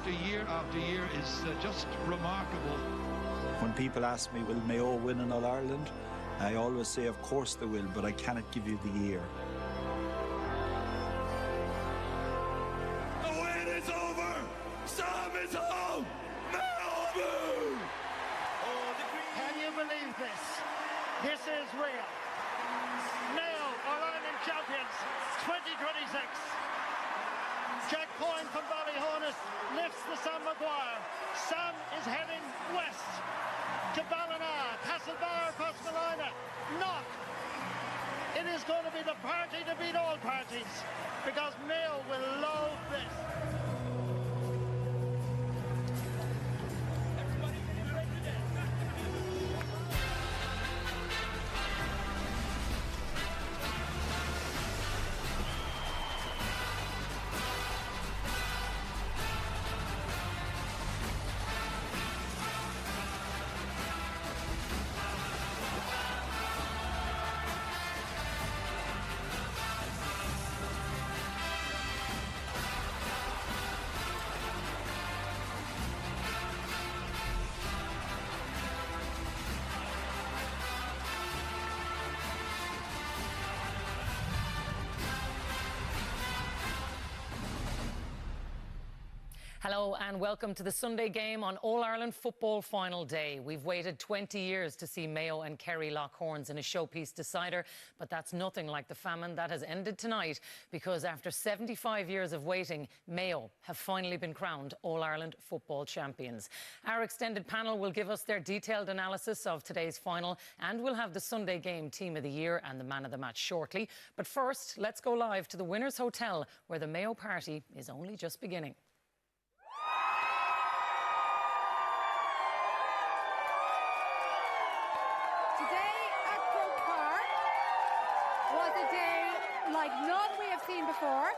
after year is just remarkable. When people ask me, will Mayo win in All-Ireland? I always say, of course they will, but I cannot give you the year. The win is over! Sam is home! Mayo! Can you believe this? This is real. Mayo, All-Ireland champions, 2026. Jack Coyne from Ballyhonus lifts the Sam Maguire. Sam is heading west to Ballina, Castlebar across Malina. Knock. It is going to be the party to beat all parties because Mayo will love this. Hello and welcome to the Sunday game on All-Ireland Football Final Day. We've waited 20 years to see Mayo and Kerry lock horns in a showpiece decider, but that's nothing like the famine that has ended tonight because after 75 years of waiting, Mayo have finally been crowned All-Ireland Football Champions. Our extended panel will give us their detailed analysis of today's final and we'll have the Sunday game Team of the Year and the Man of the Match shortly. But first, let's go live to the Winners' Hotel where the Mayo party is only just beginning. Before.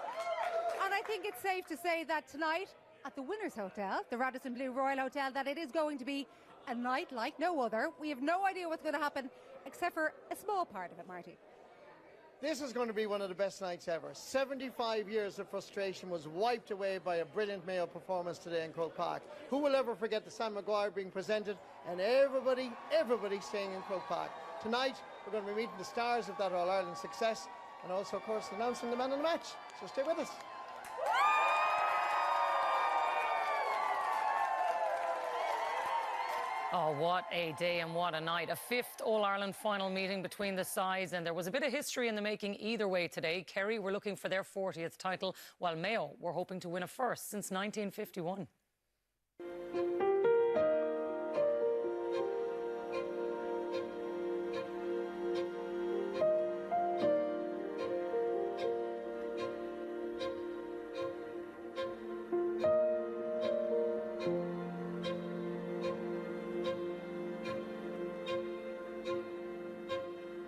And I think it's safe to say that tonight at the Winners' Hotel, the Radisson Blu Royal Hotel, that it is going to be a night like no other. We have no idea what's going to happen except for a small part of it, Marty. This is going to be one of the best nights ever. 75 years of frustration was wiped away by a brilliant Mayo performance today in Croke Park. Who will ever forget the Sam Maguire being presented and everybody staying in Croke Park. Tonight we're going to be meeting the stars of that All-Ireland success and also, of course, announcing the man of the match. So stay with us. Oh, what a day and what a night. A fifth All-Ireland final meeting between the sides, and there was a bit of history in the making either way today. Kerry were looking for their 40th title, while Mayo were hoping to win a first since 1951.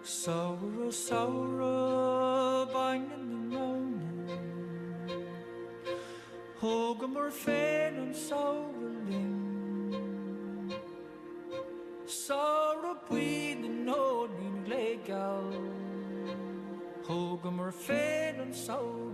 Sorrow, sorrow, banging the moaning. Hogan fain and sorrowing. Sorrow queen and owning legal. Hogan fain and sorrowing.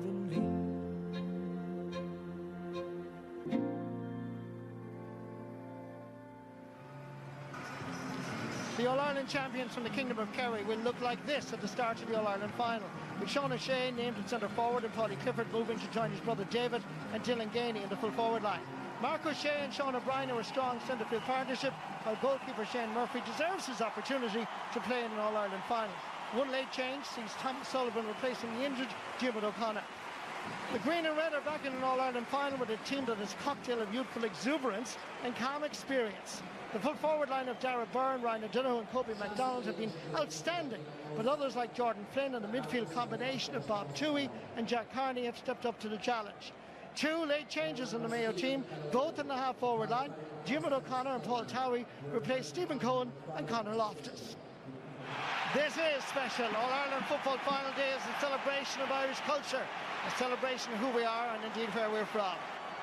The All-Ireland champions from the Kingdom of Kerry will look like this at the start of the All-Ireland final, with Sean O'Shea named at centre forward and Paudie Clifford moving to join his brother David and Dylan Gainey in the full forward line. Mark O'Shea and Sean O'Brien are a strong centre-field partnership, while goalkeeper Shane Murphy deserves his opportunity to play in an All-Ireland final. One late change sees Thomas Sullivan replacing the injured Diarmuid O'Connor. The Green and Red are back in an All-Ireland final with a team that is a cocktail of youthful exuberance and calm experience. The full forward line of Dara Byrne, Ryan O'Donoghue and Kobe MacDonald have been outstanding, but others like Jordan Flynn and the midfield combination of Bob Toohey and Jack Carney have stepped up to the challenge. Two late changes in the Mayo team, both in the half-forward line. Diarmuid O'Connor and Paul Towie replace Stephen Cohen and Conor Loftus. This is special. All-Ireland Football Final Day is a celebration of Irish culture, a celebration of who we are and indeed where we're from.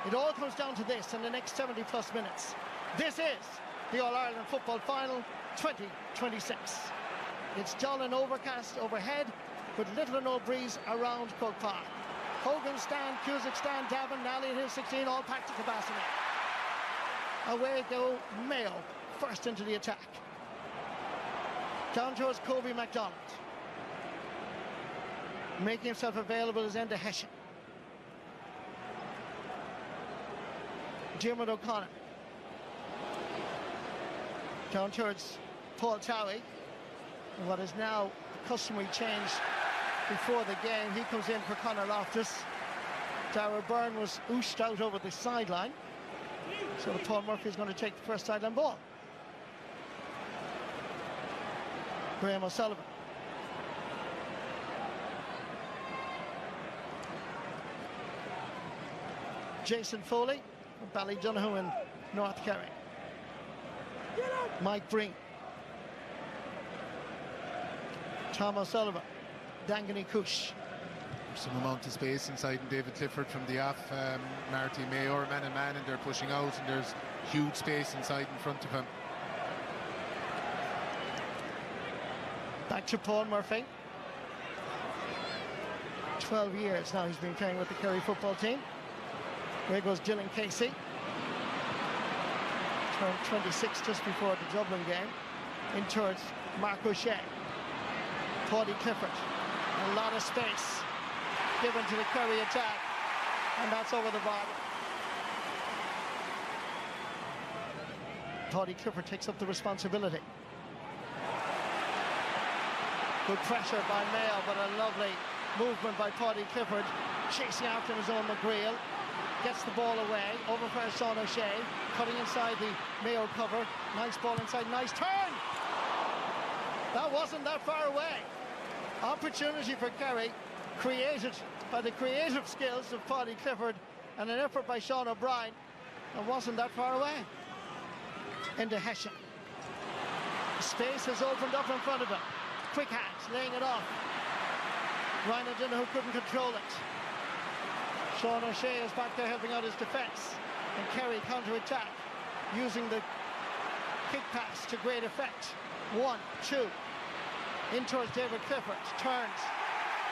It all comes down to this in the next 70-plus minutes. This is the All-Ireland Football Final 2026. It's dull and overcast overhead, with little or no breeze around Croke Park. Hogan stand, Cusack stand, Davin, Nally at his 16, all packed to capacity. Away go Mayo, first into the attack. Down towards Kobe MacDonald. Making himself available is Enda Hession. Diarmuid O'Connor. Down towards Paul Towie. And what is now a customary change before the game. He comes in for Conor Loftus. Darragh Byrne was ooshed out over the sideline. So Paul Murphy is going to take the first sideline ball. Graham O'Sullivan. Jason Foley from Ballydonoghue in North Kerry. Mike Breen. Tom O'Sullivan. Dangany Cush. Some amount of space inside and David Clifford from the off. Marty Mayo are man and they're pushing out, and there's huge space inside in front of him. Back to Paul Murphy. 12 years now he's been playing with the Kerry football team. There goes Dylan Casey. Turned 26 just before the Dublin game. In towards Mark O'Shea. Paudie Clifford. A lot of space given to the Kerry attack. And that's over the bar. Paudie Clifford takes up the responsibility. Good pressure by Mayo, but a lovely movement by Paudie Clifford. Chasing after his own McGreal. Gets the ball away, over for Sean O'Shea, cutting inside the Mayo cover. Nice ball inside, nice turn! That wasn't that far away. Opportunity for Kerry, created by the creative skills of Paudie Clifford and an effort by Sean O'Brien. It wasn't that far away. Into Hession. Space has opened up in front of him. Quick hands, laying it off. Ryan O'Donoghue couldn't control it. Sean O'Shea is back there helping out his defence. And Kerry counter-attack, using the kick pass to great effect. 1, 2. In towards David Clifford, turns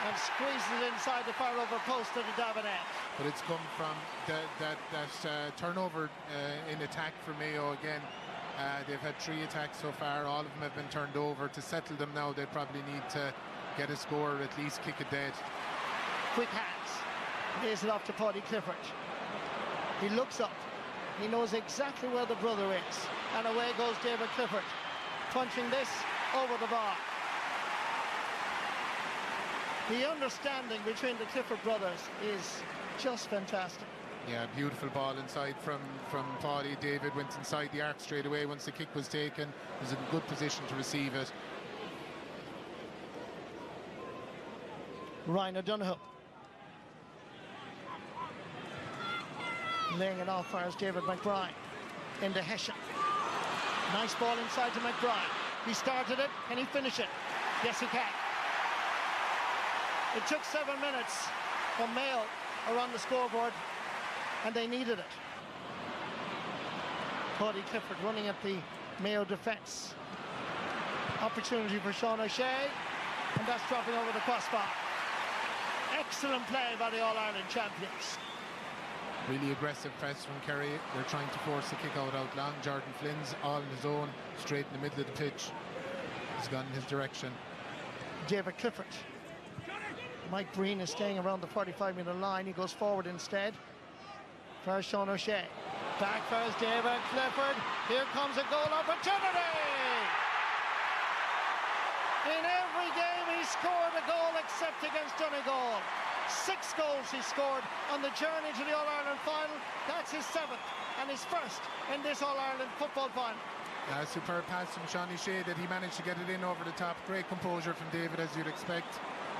and squeezes it inside the far over post to the Davin end. But it's come from that turnover in attack for Mayo again. They've had 3 attacks so far. All of them have been turned over. To settle them now, they probably need to get a score or at least kick it dead. Quick hands. Lays it off to Paudie Clifford. He looks up. He knows exactly where the brother is. And away goes David Clifford. Punching this over the bar. The understanding between the Clifford brothers is just fantastic. Yeah, beautiful ball inside from Paudie. David went inside the arc straight away once the kick was taken. Was in good position to receive it. Ryan O'Donoghue. Laying it off fires David McBride. Into Hession. Nice ball inside to McBride. He started it. Can he finish it? Yes, he can. It took 7 minutes for Mayo are on the scoreboard, and they needed it. Paudie Clifford running at the Mayo defence. Opportunity for Sean O'Shea, and that's dropping over the crossbar. Excellent play by the All-Ireland champions. Really aggressive press from Kerry. They're trying to force the kick out long. Jordan Flynn's all on his own, straight in the middle of the pitch. He's gone in his direction. David Clifford. Mike Breen is staying around the 45-metre line. He goes forward instead. First Sean O'Shea. Back first David Clifford. Here comes a goal opportunity! In every game he scored a goal except against Donegal. 6 goals he scored on the journey to the All-Ireland final. That's his 7th and his first in this All-Ireland football final. Superb pass from Sean O'Shea that he managed to get it in over the top. Great composure from David, as you'd expect.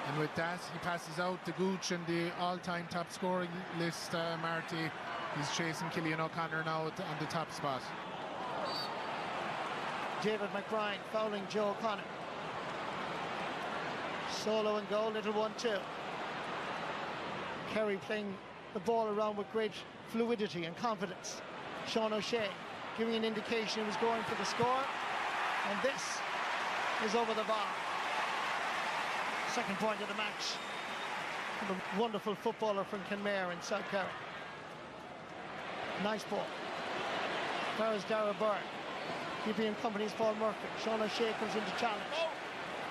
And with that, he passes out to Gooch and the all-time top scoring list, Marty. He's chasing Cillian O'Connor now on the top spot. David McBride fouling Joe O'Connor. Solo and goal, little 1-2. Kerry playing the ball around with great fluidity and confidence. Sean O'Shea giving an indication he was going for the score. And this is over the bar. Second point of the match a wonderful footballer from Kenmare in South Kerry. Nice ball. There is Dara Byrne. Keeping in company is Paul Murphy. Sean O'Shea comes into challenge.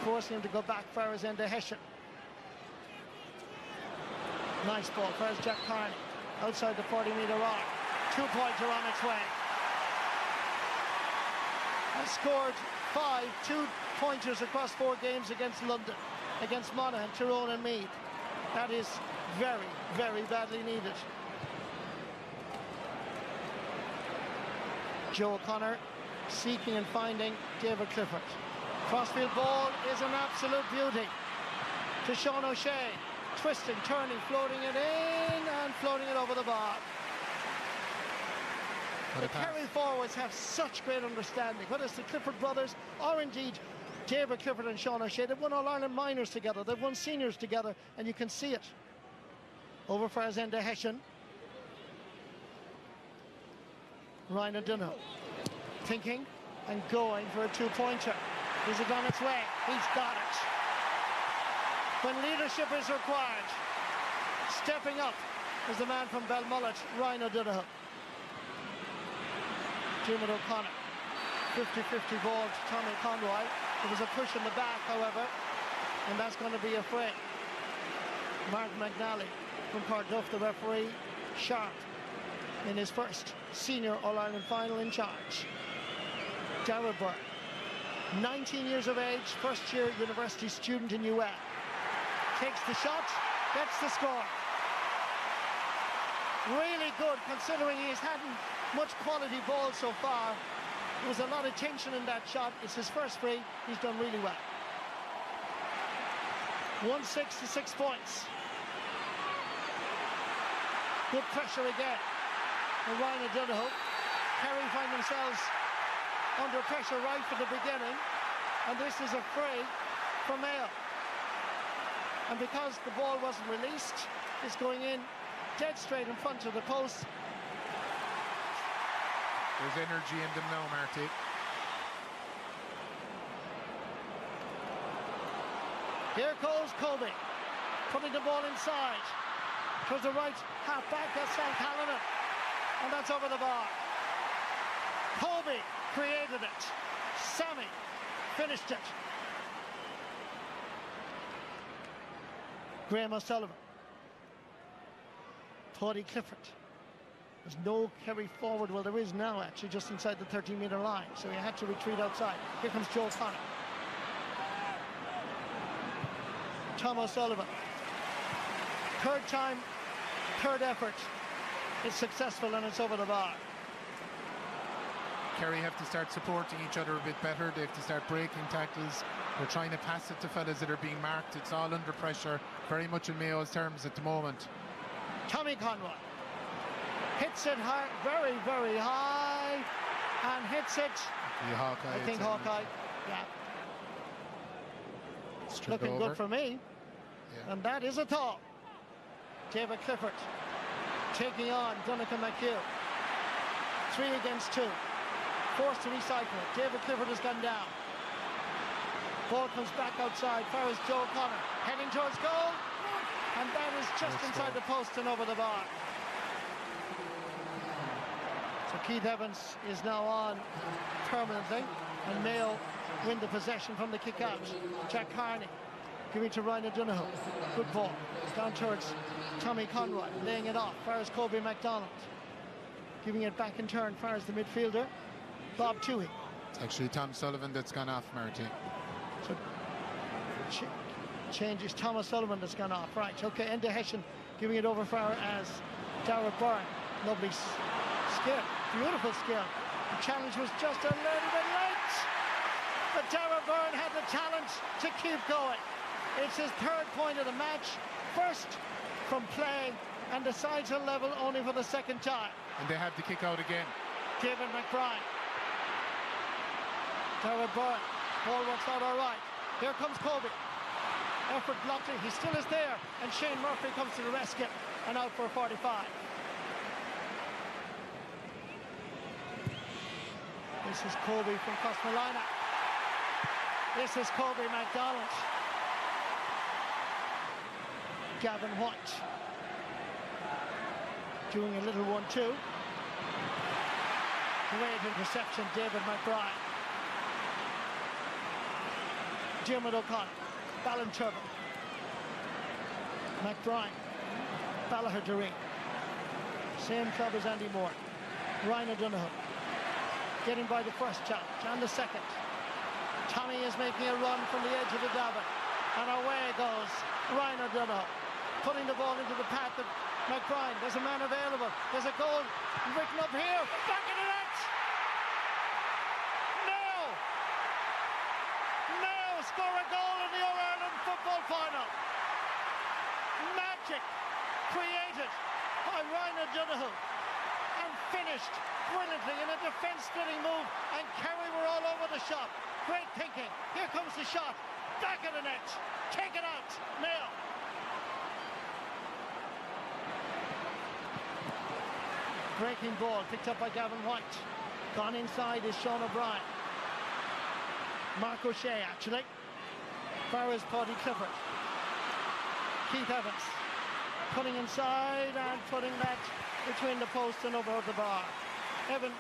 Forcing him to go back. Farah's into Hessian. Nice ball. Farah's Jack Carney. Outside the 40-metre arc. 2 points are on its way. Has scored 5 2-pointers across 4 games against London, against Monaghan, Tyrone and Meath. That is very, very badly needed. Joe O'Connor seeking and finding David Clifford. Crossfield ball is an absolute beauty to Sean O'Shea. Twisting, turning, floating it in and floating it over the bar. The Kerry forwards have such great understanding, whether it's the Clifford brothers or indeed David Clifford and Sean O'Shea. They've won All-Ireland minors together, they've won seniors together, and you can see it. Over for Azenda Hessian. Ryan O'Donoghue thinking and going for a 2-pointer. Is it on its way? He's got it. When leadership is required, stepping up is the man from Belmullet, Ryan O'Donoghue. Dermot O'Connor, 50-50 ball to Tommy Conroy. There was a push in the back, however, and that's going to be a free. Mark McNally from Cardiff, the referee, sharp in his first senior All-Ireland final in charge. Dara Byrne, 19 years of age, first-year university student in UL. Takes the shot, gets the score. Really good, considering he's hadn't much quality ball so far. There was a lot of tension in that shot. It's his first free. He's done really well. 1-6 to 6 points. Good pressure again. And Ryan O'Donoghue. Kerry find themselves under pressure right from the beginning. And this is a free for Mayo. And because the ball wasn't released, it's going in dead straight in front of the post. There's energy in them now, Marty. Here goes Kobe, putting the ball inside. Towards the right half back, that's Sam Callanan. And that's over the bar. Kobe created it. Sammy finished it. Graham O'Sullivan. Paddy Clifford. There's no Kerry forward. Well, there is now, actually, just inside the 13-metre line. So he had to retreat outside. Here comes Joe O'Connor. Tom O'Sullivan. Third time, third effort. It's successful and it's over the bar. Kerry have to start supporting each other a bit better. They have to start breaking tackles. They're trying to pass it to fellas that are being marked. It's all under pressure, very much in Mayo's terms at the moment. Tommy Conroy hits it high, very, very high, and hits it. Hawkeye, I think Hawkeye, yeah. Looking good for me. Yeah. And that is a thaw. David Clifford taking on Duncan McHugh. 3 against 2. Forced to recycle it. David Clifford has gone down. Ball comes back outside. Far as Joe O'Connor heading towards goal. And that is just inside the post and over the bar. So Keith Evans is now on permanently. And Mayo win the possession from the kick out. Jack Carney giving it to Ryan O'Donoghue. Good ball. Down towards Tommy Conroy. Laying it off. Far as Kobe MacDonald. Giving it back in turn. Far as the midfielder. Bob Toohey. It's actually Tom Sullivan that's gone off, Marty. So changes. Thomas Sullivan that's gone off. Right, okay, Enda Hessian giving it over far as Dara Byrne. Lovely skill, beautiful skill. The challenge was just a little bit late, but Dara Byrne had the talent to keep going. It's his third point of the match, first from play, and the sides are level only for the second time. And they have the kick out again. David McBride. Dara Byrne. Ball works out all right. Here comes Kobe. Effort blocked it. He still is there. And Shane Murphy comes to the rescue and out for a 45. This is Kobe from Cosmolina. This is Kobe MacDonald. Gavin White. Doing a little 1-2. Great interception, David McBride. Diarmuid O'Connor, Ballinturban. McBride, Ballagher Doreen. Same club as Andy Moore. Ryan O'Donoghue. Getting by the first challenge and the second. Tommy is making a run from the edge of the davit. And away goes Ryan O'Donoghue. Putting the ball into the path of McBride. There's a man available. There's a goal written up here. Back in the net! Mayo! Mayo score a goal in the All-Ireland football final. Magic created by Ryan O'Donoghue and finished brilliantly in a defence-splitting move, and Kerry were all over the shot. Great thinking. Here comes the shot. Back of the net. Take it out. Mayo. Breaking ball picked up by Gavin White. Gone inside is Sean O'Brien. Mark O'Shea actually. Far is Paddy Clifford. Keith Evans putting inside and putting that between the post and over the bar. Evan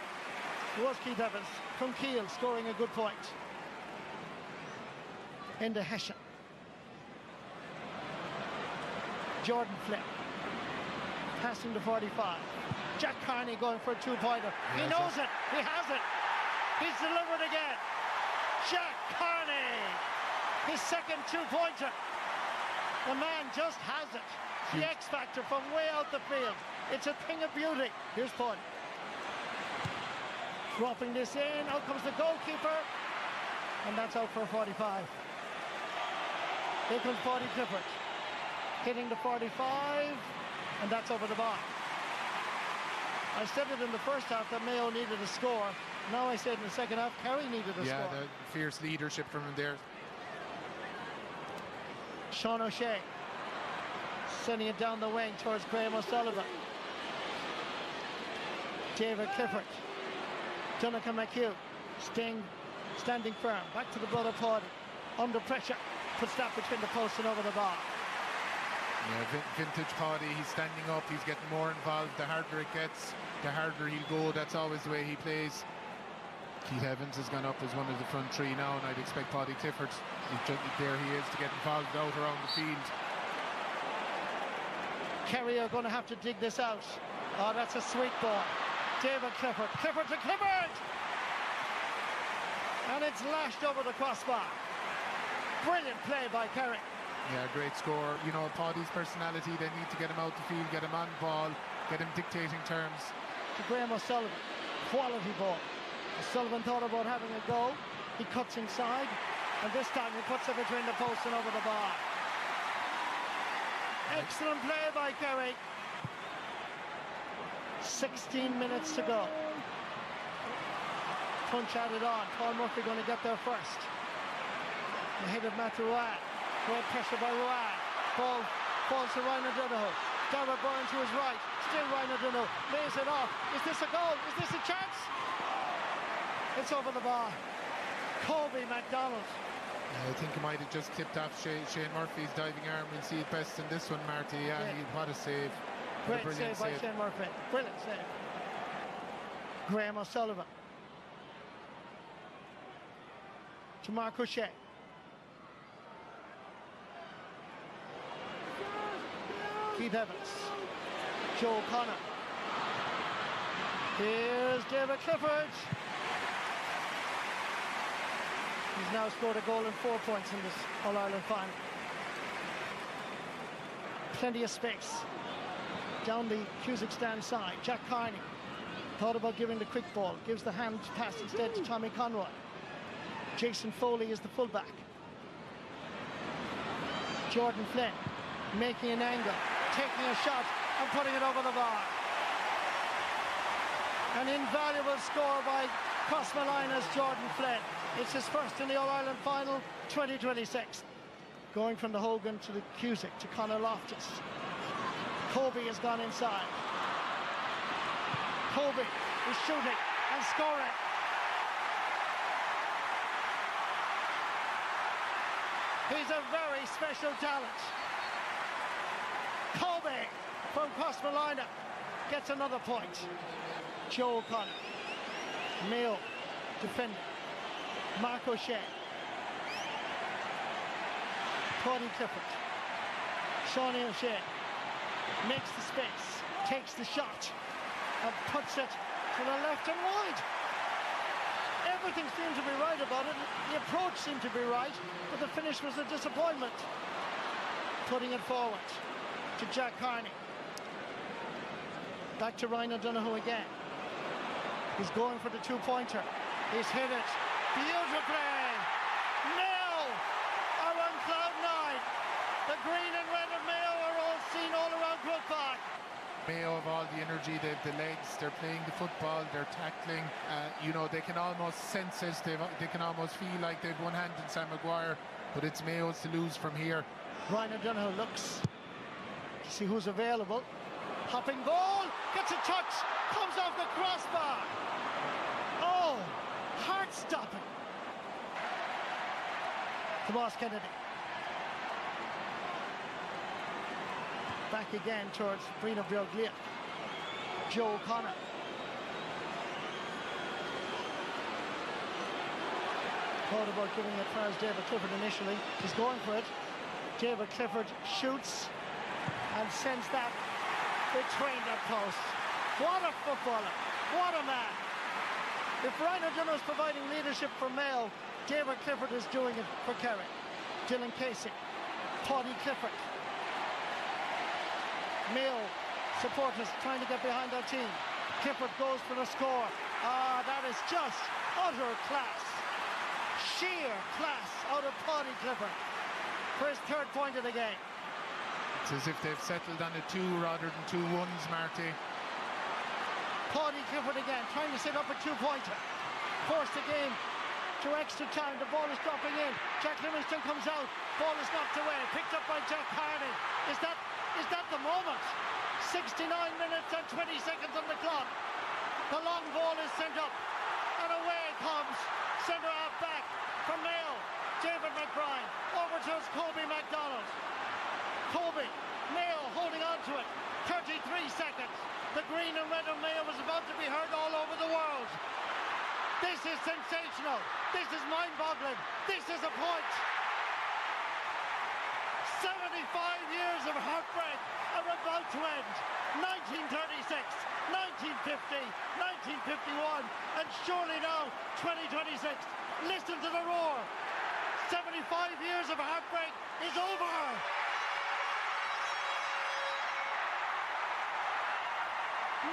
was Keith Evans from Kiel, scoring a good point. Into Hessian. Jordan Flynn passing to 45. Jack Carney going for a two-pointer. He knows it. He has it. He's delivered again. Jack Carney, his second two-pointer. The man just has it. The X factor from way out the field. It's a thing of beauty. Here's Paul. Dropping this in. Out comes the goalkeeper. And that's out for a 45. Here comes Paddy Clifford. Hitting the 45. And that's over the bar. I said it in the first half that Mayo needed a score. Now I said in the second half, Kerry needed a score. Yeah, the fierce leadership from him there. Sean O'Shea sending it down the wing towards Graham O'Sullivan. David Clifford. Duncan McHugh standing firm. Back to the brother Paddy. Under pressure. Puts that between the post and over the bar. Yeah, vintage Paddy, he's standing up, he's getting more involved. The harder it gets, the harder he'll go. That's always the way he plays. Keith Evans has gone up as one of the front three now, and I'd expect Paddy Clifford, there he is, to get involved out around the field. Kerry are going to have to dig this out. Oh, that's a sweet ball. David Clifford. Clifford to Clifford! And it's lashed over the crossbar. Brilliant play by Kerry. Yeah, great score. You know, Paddy's personality, they need to get him out the field, get him on ball, get him dictating terms. To Graham O'Sullivan. Quality ball. O'Sullivan thought about having a go. He cuts inside, and this time he puts it between the post and over the bar. Excellent play by Kerry. 16 minutes to go. Punch added on. Paul Murphy going to get there first. The head of Matt Ruan. Great pressure by Ruan. Ball falls to Ryan O'Donoghue. Darragh Byrne to his right. Still Ryan O'Donoghue. Lays it off. Is this a goal? Is this a chance? It's over the bar. Colby MacDonald. I think he might have just tipped off Shane Murphy's diving arm. We'll see it best in this one, Marty. Yeah, what a save. Great save by Shane Murphy. Brilliant save. Graham O'Sullivan. To Mark O'Shea. Keith Evans. Joe O'Connor. Here's David Clifford. He's now scored a goal and 4 points in this All-Ireland final. Plenty of space. Down the Cusack stand side. Jack Carney thought about giving the quick ball. Gives the hand pass instead to Tommy Conroy. Jason Foley is the fullback. Jordan Flynn making an angle, taking a shot and putting it over the bar. An invaluable score by Crossmalina's Jordan Flynn. It's his first in the All-Ireland final 2026. Going from the Hogan to the Cusack to Conor Loftus. Colby has gone inside. Colby is shooting and scoring. He's a very special talent. Kobe from Crossmolina gets another point. Joe O'Connor. Mayo defending. Mark O'Shea. Tony Clifford. Shawnee O'Shea makes the space, takes the shot, and puts it to the left and wide. Everything seemed to be right about it. The approach seemed to be right, but the finish was a disappointment. Putting it forward to Jack Carney. Back to Ryan O'Donoghue again. He's going for the two-pointer. He's hit it beautifully. Mayo are on cloud nine. The green and red of Mayo are all seen all around Croke Park. Mayo have all the energy, they have the legs, they're playing the football, they're tackling. You know, they can almost sense it, they can almost feel like they've one hand in Sam Maguire, but it's Mayo's to lose from here. Ryan O'Donoghue looks to see who's available. Hopping ball, gets a touch, comes off the crossbar. Oh, heart-stopping. Tomas Kennedy. Back again towards Brina Brioglia. Joe O'Connor. Thought about giving it as David Clifford initially. He's going for it. David Clifford shoots and sends that between the posts. What a footballer. What a man. If Ryan O'Donoghue is providing leadership for Mayo, David Clifford is doing it for Kerry. Dylan Casey. Paddy Clifford. Mayo supporters trying to get behind their team. Clifford goes for the score. Ah, that is just utter class. Sheer class out of Paddy Clifford for his third point of the game. It's as if they've settled on a 2 rather than 2 1s, Marty. Paddy Clifford again, trying to set up a two-pointer. Force the game to extra time. The ball is dropping in. Jack Livingston comes out. Ball is knocked away. Picked up by Jack Carney. Is that the moment? 69 minutes and 20 seconds on the clock. The long ball is sent up. And away comes centre half back from Mayo. David McBride. Over to his Kobe McDonald. Kobe. Mayo holding on to it. 33 seconds. The green and red of Mayo was about to be heard all over the world. This is sensational. This is mind-boggling. This is a point. 75 years of heartbreak are about to end. 1936, 1950, 1951, and surely now 2026. Listen to the roar. 75 years of heartbreak is over.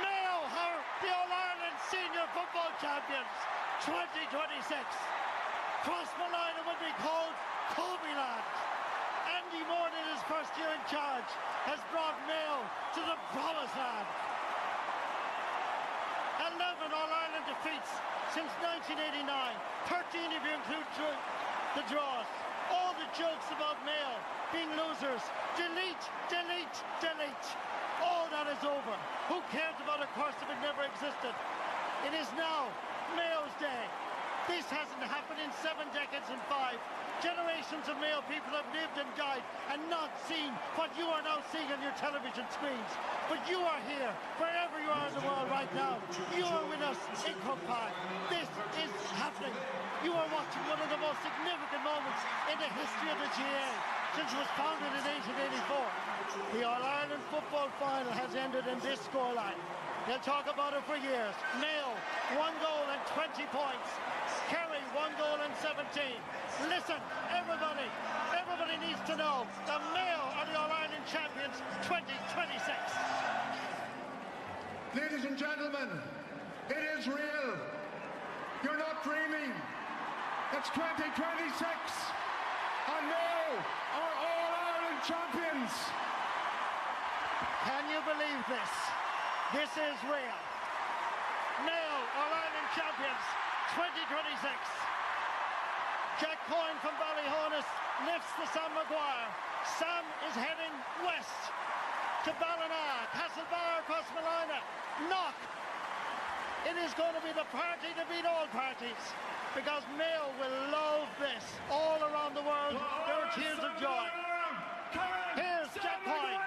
Mayo are the All-Ireland Senior Football Champions 2026. Crossmolina will be called Kobe Land. Andy Moore, in his first year in charge, has brought Mayo to the promised land. 11 All-Ireland defeats since 1989. 13 if you include the draws. All the jokes about Mayo being losers. Delete, delete, delete. All that is over. Who cares about a curse if it never existed? It is now Mayo's day. This hasn't happened in 7 decades and 5. Generations of Mayo people have lived and died and not seen what you are now seeing on your television screens. But you are here, wherever you are in the world right now. You are with us in Croke Park. This is happening. You are watching one of the most significant moments in the history of the GA since it was founded in 1884. The All-Ireland football final has ended in this scoreline. They'll talk about it for years. Mayo, 1 goal and 20 points. Kerry, 1 goal and 17. Listen, everybody needs to know that Mayo are the All-Ireland champions 2026. Ladies and gentlemen, it is real. You're not dreaming. It's 2026. And Mayo are All-Ireland champions. Can you believe this? This is real. Mayo, All-Ireland champions 2026. Jack Coyne from Ballyhonus lifts the Sam Maguire. Sam is heading west to Ballina, Castlebar, Crossmolina, Knock. It is going to be the party to beat all parties because Mayo will love this. All around the world, there are tears of joy. Here's Jack Coyne.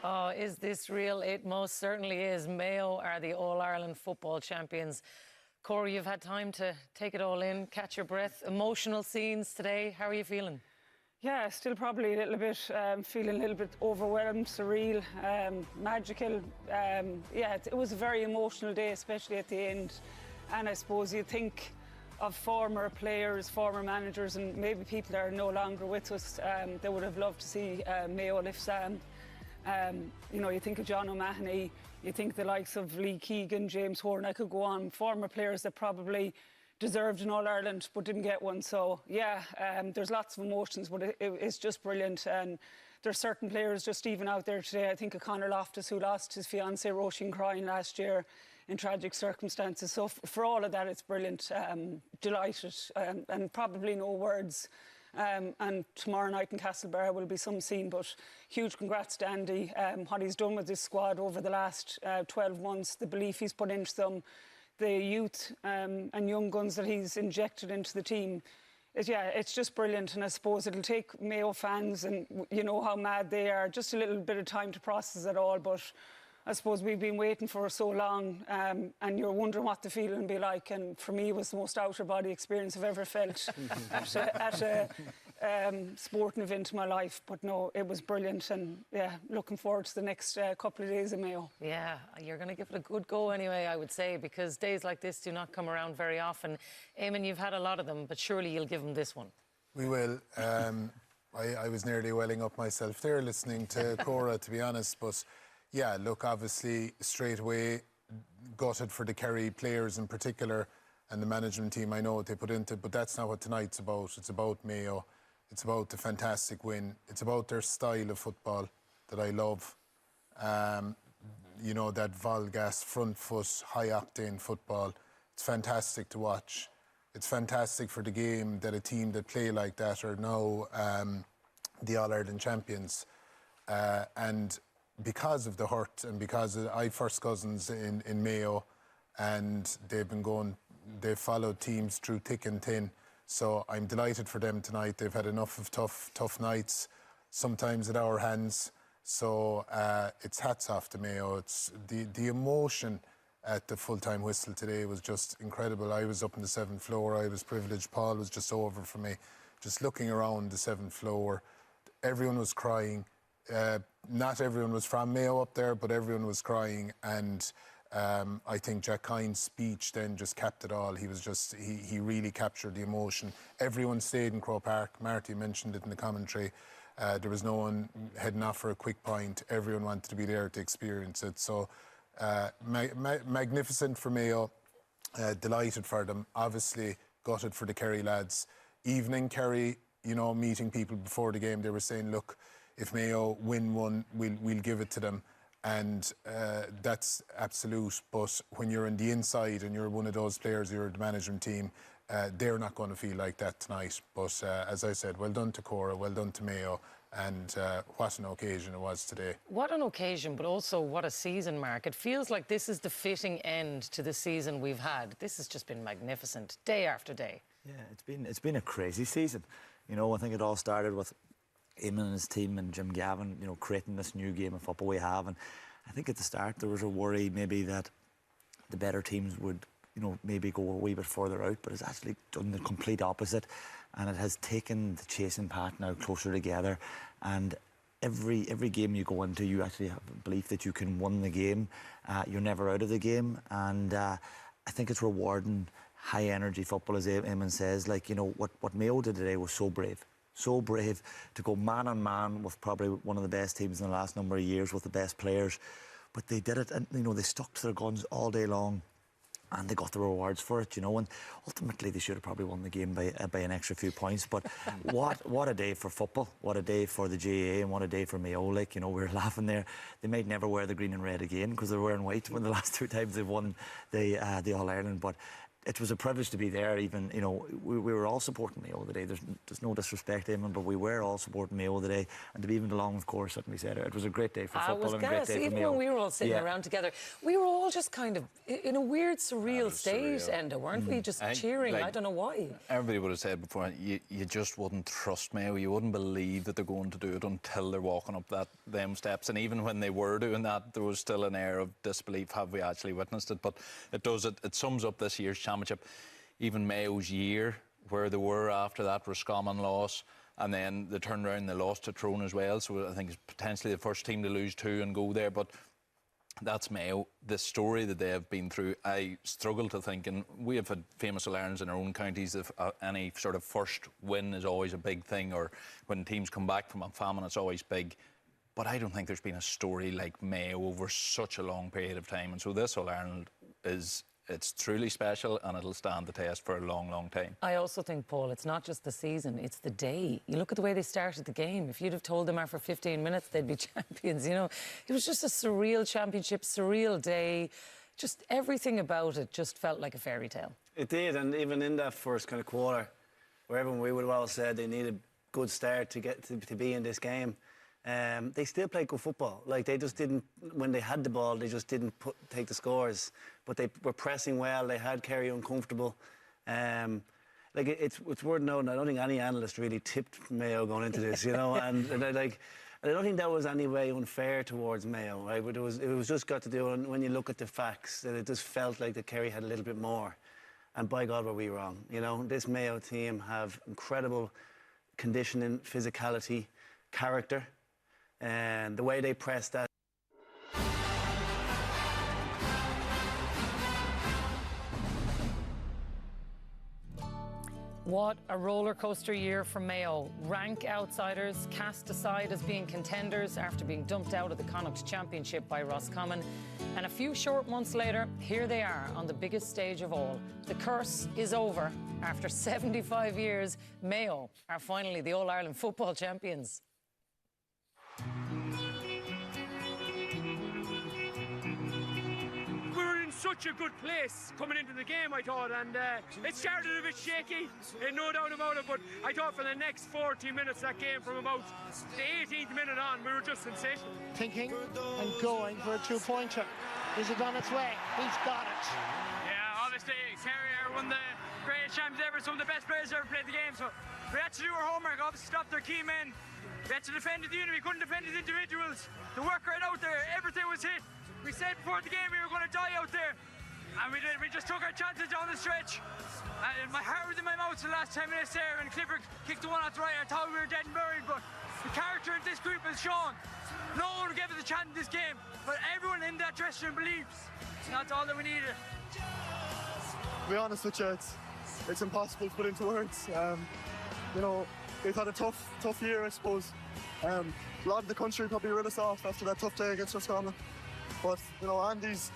Oh, is this real? It most certainly is. Mayo are the All-Ireland football champions. Corey, you've had time to take it all in, catch your breath. Emotional scenes today. How are you feeling? Yeah, still probably a little bit, feeling a little bit overwhelmed, surreal, magical. Yeah, it was a very emotional day, especially at the end. And I suppose you think of former players, former managers, and maybe people that are no longer with us. They would have loved to see Mayo lift stand. You know, you think of John O'Mahony, you think the likes of Lee Keegan, James Horan, I could go on, former players that probably deserved an All-Ireland but didn't get one. So, yeah, there's lots of emotions, but it's just brilliant. And there's certain players just even out there today. I think of Conor Loftus, who lost his fiancée Roisin Crine last year in tragic circumstances. So for all of that, it's brilliant. Delighted, and probably no words. And tomorrow night in Castlebar will be some scene, but huge congrats to Andy. What he's done with this squad over the last 12 months, the belief he's put into them, the youth and young guns that he's injected into the team. It's just brilliant. And I suppose it'll take Mayo fans, and you know how mad they are, just a little bit of time to process it all. But I suppose we've been waiting for so long, and you're wondering what the feeling will be like. And for me, it was the most outer body experience I've ever felt at a sporting event in my life. But no, it was brilliant, and yeah, looking forward to the next couple of days in Mayo. Yeah, you're going to give it a good go anyway, I would say, because days like this do not come around very often. Eamon, you've had a lot of them, but surely you'll give them this one. We will. I was nearly welling up myself there listening to Cora, to be honest, but yeah, look, obviously, straight away, gutted for the Kerry players in particular and the management team. I know what they put into it, but that's not what tonight's about. It's about Mayo. It's about the fantastic win. It's about their style of football that I love. You know, that Volgas, front foot, high-octane football. It's fantastic to watch. It's fantastic for the game that a team that play like that are now the All-Ireland champions. And because of the hurt, and because I first cousins in Mayo, and they've followed teams through thick and thin. So I'm delighted for them tonight. They've had enough of tough nights, sometimes at our hands. So it's hats off to Mayo. It's the emotion at the full-time whistle today was just incredible. I was up on the 7th floor. I was privileged. Paul was just over for me. Just looking around the 7th floor, everyone was crying. Not everyone was from Mayo up there, but everyone was crying. And I think Jack Kyne's speech then just capped it all. He really captured the emotion. Everyone stayed in Croke Park. Marty mentioned it in the commentary. There was no one heading off for a quick pint. Everyone wanted to be there to experience it. So magnificent for Mayo. Delighted for them. Obviously gutted for the Kerry lads. Evening Kerry, you know, meeting people before the game, they were saying, look, if Mayo win one, we'll give it to them. And that's absolute. But when you're on the inside and you're one of those players, you're the management team, they're not going to feel like that tonight. But as I said, well done to Cora, well done to Mayo. And what an occasion it was today. What an occasion, but also what a season, Mark. It feels like this is the fitting end to the season we've had. This has just been magnificent, day after day. Yeah, it's been a crazy season. You know, I think it all started with Eamon and his team and Jim Gavin, you know, creating this new game of football we have. And I think at the start there was a worry maybe that the better teams would, you know, maybe go a wee bit further out, but it's actually done the complete opposite. And it has taken the chasing path now closer together. And every game you go into, you actually have a belief that you can win the game. You're never out of the game. And I think it's rewarding high energy football, as Eamon says. Like, you know, what Mayo did today was so brave. So brave to go man on man with probably one of the best teams in the last number of years, with the best players. But they did it, and you know, they stuck to their guns all day long, and they got the rewards for it, you know. And ultimately they should have probably won the game by an extra few points. But what a day for football, what a day for the GAA, and what a day for Mayo. Like, you know, we were laughing there. They might never wear the green and red again because they're wearing white when the last two times they've won the All-Ireland. But it was a privilege to be there. Even, you know, we were all supporting Mayo the day. There's no disrespect to him, but we were all supporting Mayo the day. And to be even along, of course, that we said it was a great day for football and a great day for even Mayo. when we were all sitting around together, we were all just kind of in a weird, surreal state, Enda, weren't we? Just cheering. I don't know why. Everybody would have said before, you just wouldn't trust Mayo. You wouldn't believe that they're going to do it until they're walking up them steps. And even when they were doing that, there was still an air of disbelief. Have we actually witnessed it? But it sums up this year's championship. Even Mayo's year, where they were after that Roscommon loss, and then they turned around and they lost to Tyrone as well. So I think it's potentially the first team to lose 2 and go there. But that's Mayo. The story that they have been through, I struggle to think, and we have had famous All-Irelands in our own counties. If any sort of first win is always a big thing, or when teams come back from a famine, it's always big. But I don't think there's been a story like Mayo over such a long period of time. And so this All-Ireland it's truly special, and it'll stand the test for a long, long time. I also think, Paul, it's not just the season, it's the day. You look at the way they started the game. If you'd have told them after 15 minutes they'd be champions, you know. It was just a surreal championship, surreal day. Just everything about it just felt like a fairy tale. It did, and even in that first kind of quarter, where everyone we would have all said they needed a good start to get to be in this game, they still played good football. Like, they just didn't, when they had the ball, they just didn't take the scores. But they were pressing well. They had Kerry uncomfortable. Like, it's worth noting, I don't think any analyst really tipped Mayo going into this, you know. and I don't think that was any way unfair towards Mayo, right? But it was just got to do, and when you look at the facts, that it just felt like that Kerry had a little bit more. And by God, were we wrong. You know, this Mayo team have incredible conditioning, physicality, character. And the way they pressed that. What a roller coaster year for Mayo. Rank outsiders, cast aside as being contenders after being dumped out of the Connacht Championship by Roscommon. And a few short months later, here they are on the biggest stage of all. The curse is over. After 75 years, Mayo are finally the All-Ireland football champions. We were in such a good place coming into the game, I thought, and it started a bit shaky, no doubt about it, but I thought for the next 40 minutes that game, from about the 18th minute on, we were just sensational. Thinking and going for a 2-pointer. Is it on its way? He's got it. Yeah, obviously, Kerry are one of the greatest champions ever, some of the best players ever played the game, so we had to do our homework, obviously stop their key men. We had to defend the unit, we couldn't defend his individuals. The work right out there, everything was hit. We said before the game we were going to die out there, and we did. We just took our chances down the stretch. And my heart was in my mouth the last 10 minutes there, and Clifford kicked the one out the right. I thought we were dead and buried, but the character of this group is shown. No one gave us a chance in this game, but everyone in that dressing room believes. And that's all that we needed. To be honest with you, it's impossible to put into words. You know, they've had a tough year, I suppose. A lot of the country probably wrote us off after that tough day against Roscommon. But, you know, Andy's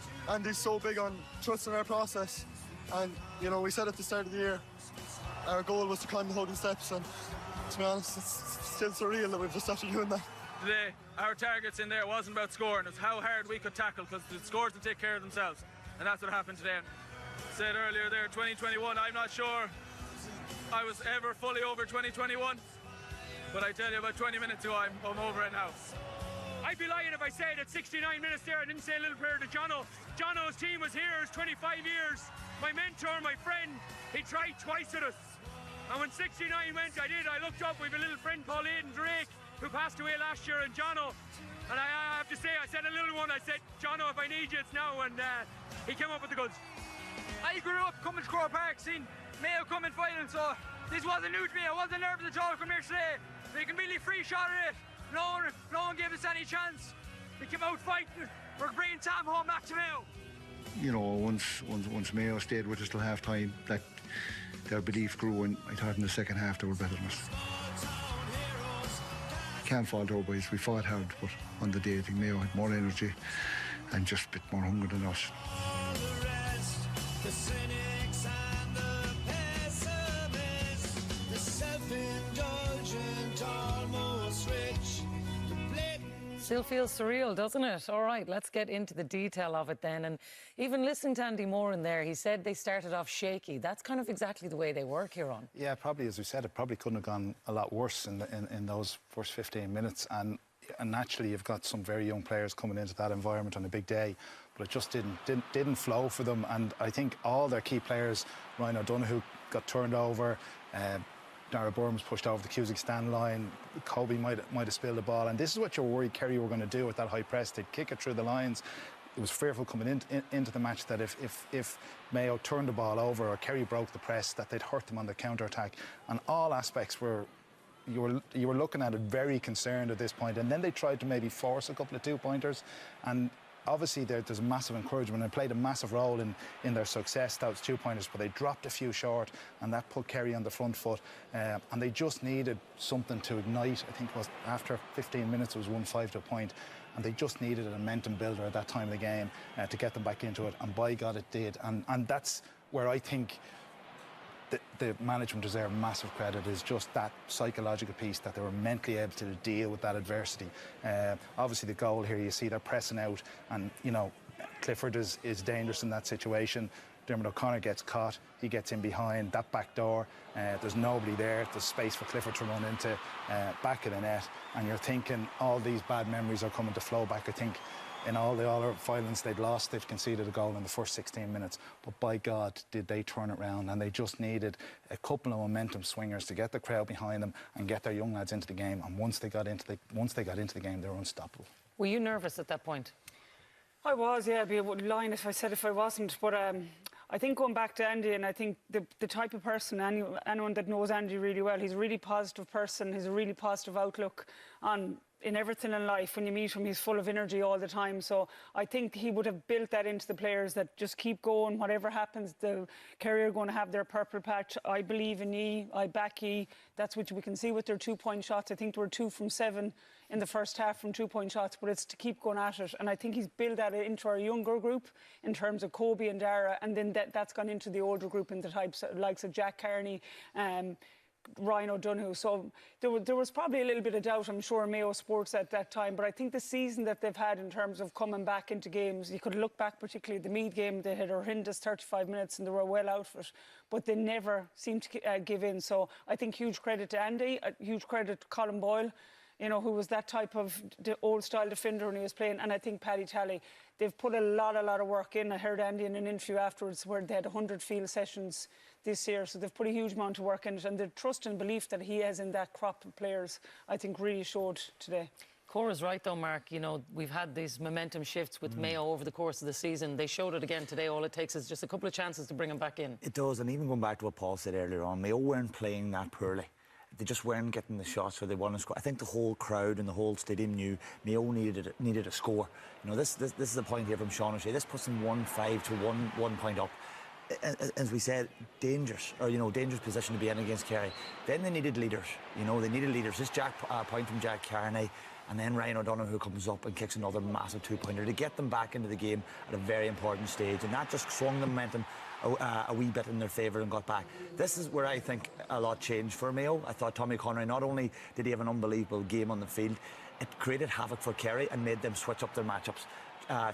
so big on trusting our process. And, you know, we said at the start of the year, our goal was to climb the holding steps. And, to be honest, it's still surreal that we've just after doing that. Today, our targets in there wasn't about scoring. It's how hard we could tackle, because the scores will take care of themselves. And that's what happened today. I said earlier there, 2021, I'm not sure I was ever fully over 2021. But I tell you, about 20 minutes ago, I'm over it now. I'd be lying if I said at 69 minutes there I didn't say a little prayer to Jono. Jono's team was here, it was 25 years. My mentor, my friend, he tried twice with us. And when 69 went, I looked up, we have a little friend called Aidan Drake, who passed away last year, and Jono. And I have to say, I said a little one, I said, Jono, if I need you, it's now. And he came up with the goods. I grew up coming to Croke Park, seeing Mayo come in final, so this wasn't new to me. I wasn't nervous at all to come here today. They can really free shot at it. No one gave us any chance. We came out fighting. We're bringing Tom home back to Mayo. You know, once Mayo stayed with us till half time, that their belief grew, and I thought in the second half they were better than us. Can't fault our boys. We fought hard, but on the day I think Mayo had more energy and just a bit more hunger than us. The cynics and the pessimists, the self-indulgent, almost rich, the blatants Still feels surreal, doesn't it? All right, let's get into the detail of it then. And even listening to Andy Moore in there, he said they started off shaky. That's kind of exactly the way they were, Kieran. Yeah, probably, as we said, it probably couldn't have gone a lot worse in those first 15 minutes. And naturally, you've got some very young players coming into that environment on a big day, but it just didn't flow for them. And I think all their key players, Ryan O'Donoghue got turned over, Dara Burns pushed over the Cusack stand line, Kobe might have spilled the ball, and this is what you're worried Kerry were going to do with that high press. They'd kick it through the lines. It was fearful coming into the match that if Mayo turned the ball over or Kerry broke the press, that they'd hurt them on the counter-attack. And all aspects were, you were looking at it very concerned at this point. And then they tried to maybe force a couple of two-pointers, and obviously there's a massive encouragement and played a massive role in their success, those two-pointers, but they dropped a few short, and that put Kerry on the front foot, and they just needed something to ignite. I think it was after 15 minutes it was 1-5 to a point, and they just needed a momentum builder at that time of the game to get them back into it, and by God it did. And that's where I think the management deserve massive credit, is just that psychological piece, that they were mentally able to deal with that adversity. Obviously the goal here, you see they're pressing out, and you know Clifford is dangerous in that situation. Dermot O'Connor gets caught, he gets in behind that back door, there's nobody there, there's space for Clifford to run into back of the net, and you're thinking all these bad memories are coming to flow back. I think in all the other violence they'd lost, they've conceded a goal in the first 16 minutes. But by God, did they turn it round. And they just needed a couple of momentum swingers to get the crowd behind them and get their young lads into the game. And once they got into the game, they were unstoppable. Were you nervous at that point? I was, yeah. I'd be lying if I said if I wasn't. But I think going back to Andy, and I think the type of person, anyone that knows Andy really well, he's a really positive person. He's a really positive outlook in everything in life. When you meet him, he's full of energy all the time. So I think he would have built that into the players, that just keep going, whatever happens. The Kerry are going to have their purple patch. I believe in ye, I back ye. That's what we can see with their 2-point shots. I think there were 2 from 7 in the first half from 2-point shots, but it's to keep going at it. And I think he's built that into our younger group in terms of Kobe and Dara, and then that's gone into the older group in the likes of Jack Kearney, Ryan O'Donoghue. So there was probably a little bit of doubt, I'm sure, in Mayo Sports at that time. But I think the season that they've had in terms of coming back into games, you could look back particularly at the Meath game. They had a horrendous 35 minutes and they were well out of it, but they never seemed to give in. So I think huge credit to Andy, huge credit to Colin Boyle, you know, who was that type of old-style defender when he was playing, and I think Paddy Talley. They've put a lot of work in. I heard Andy in an interview afterwards where they had 100 field sessions this year, so they've put a huge amount of work in it, and the trust and belief that he has in that crop of players, I think, really showed today. Cora's right though, Mark. You know, we've had these momentum shifts with Mayo over the course of the season. They showed it again today. All it takes is just a couple of chances to bring them back in. It does, and even going back to what Paul said earlier on, Mayo weren't playing that poorly. They just weren't getting the shots where they wanted to score. I think the whole crowd and the whole stadium knew Mayo needed a score. You know, this is a point here from Sean O'Shea. This puts them 1-5 to one point up. As we said, dangerous position to be in against Kerry. Then they needed leaders. You know, they needed leaders. This point from Jack Kearney, and then Ryan O'Donoghue comes up and kicks another massive 2-pointer to get them back into the game at a very important stage, and that just swung the momentum a wee bit in their favour and got back. This is where I think a lot changed for Mayo. I thought Tommy Conroy, not only did he have an unbelievable game on the field, it created havoc for Kerry and made them switch up their matchups.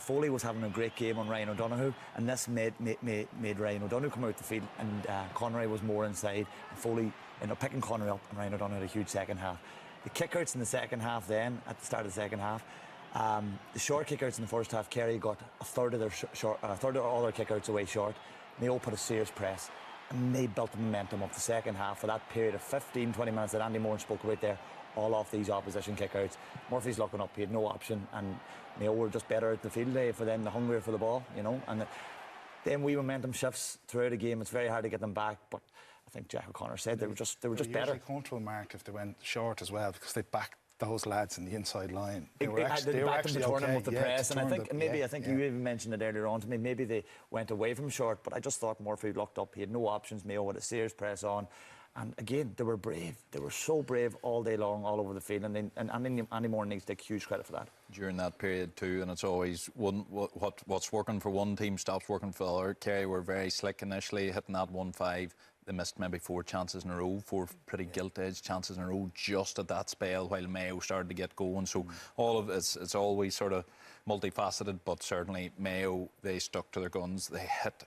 Foley was having a great game on Ryan O'Donoghue, and this made Ryan O'Donoghue come out the field, and Conroy was more inside, and Foley ended up picking Conroy up, and Ryan O'Donoghue had a huge second half. The kickouts in the second half then, at the start of the second half, the short kickouts in the first half, Kerry got a third of all their kickouts away short. Mayo put a serious press, and they built the momentum of the second half for that period of 15-20 minutes that Andy Moore spoke about there, all off these opposition kickouts. Murphy's looking up, he had no option, and Mayo were just better at the field day for them, the hungrier for the ball, you know. And then we momentum shifts throughout the game. It's very hard to get them back, but I think Jack O'Connor said they were just better. They comfortable, Mark, if they went short as well, because they backed those lads in the inside line. They were actually turning with the press, and I think you even mentioned it earlier on to me. Maybe they went away from short, but I just thought Murphy locked up. He had no options. Mayo had a serious press on, and again they were brave. They were so brave all day long, all over the field, and Andy Moore needs to take huge credit for that. During that period too, and it's always what's working for one team stops working for the other. Kerry were very slick initially, hitting that 1-5. they missed maybe 4 chances in a row, 4 pretty gilt-edged chances in a row just at that spell while Mayo started to get going. So all of it's always sort of multifaceted, but certainly Mayo, they stuck to their guns. They hit.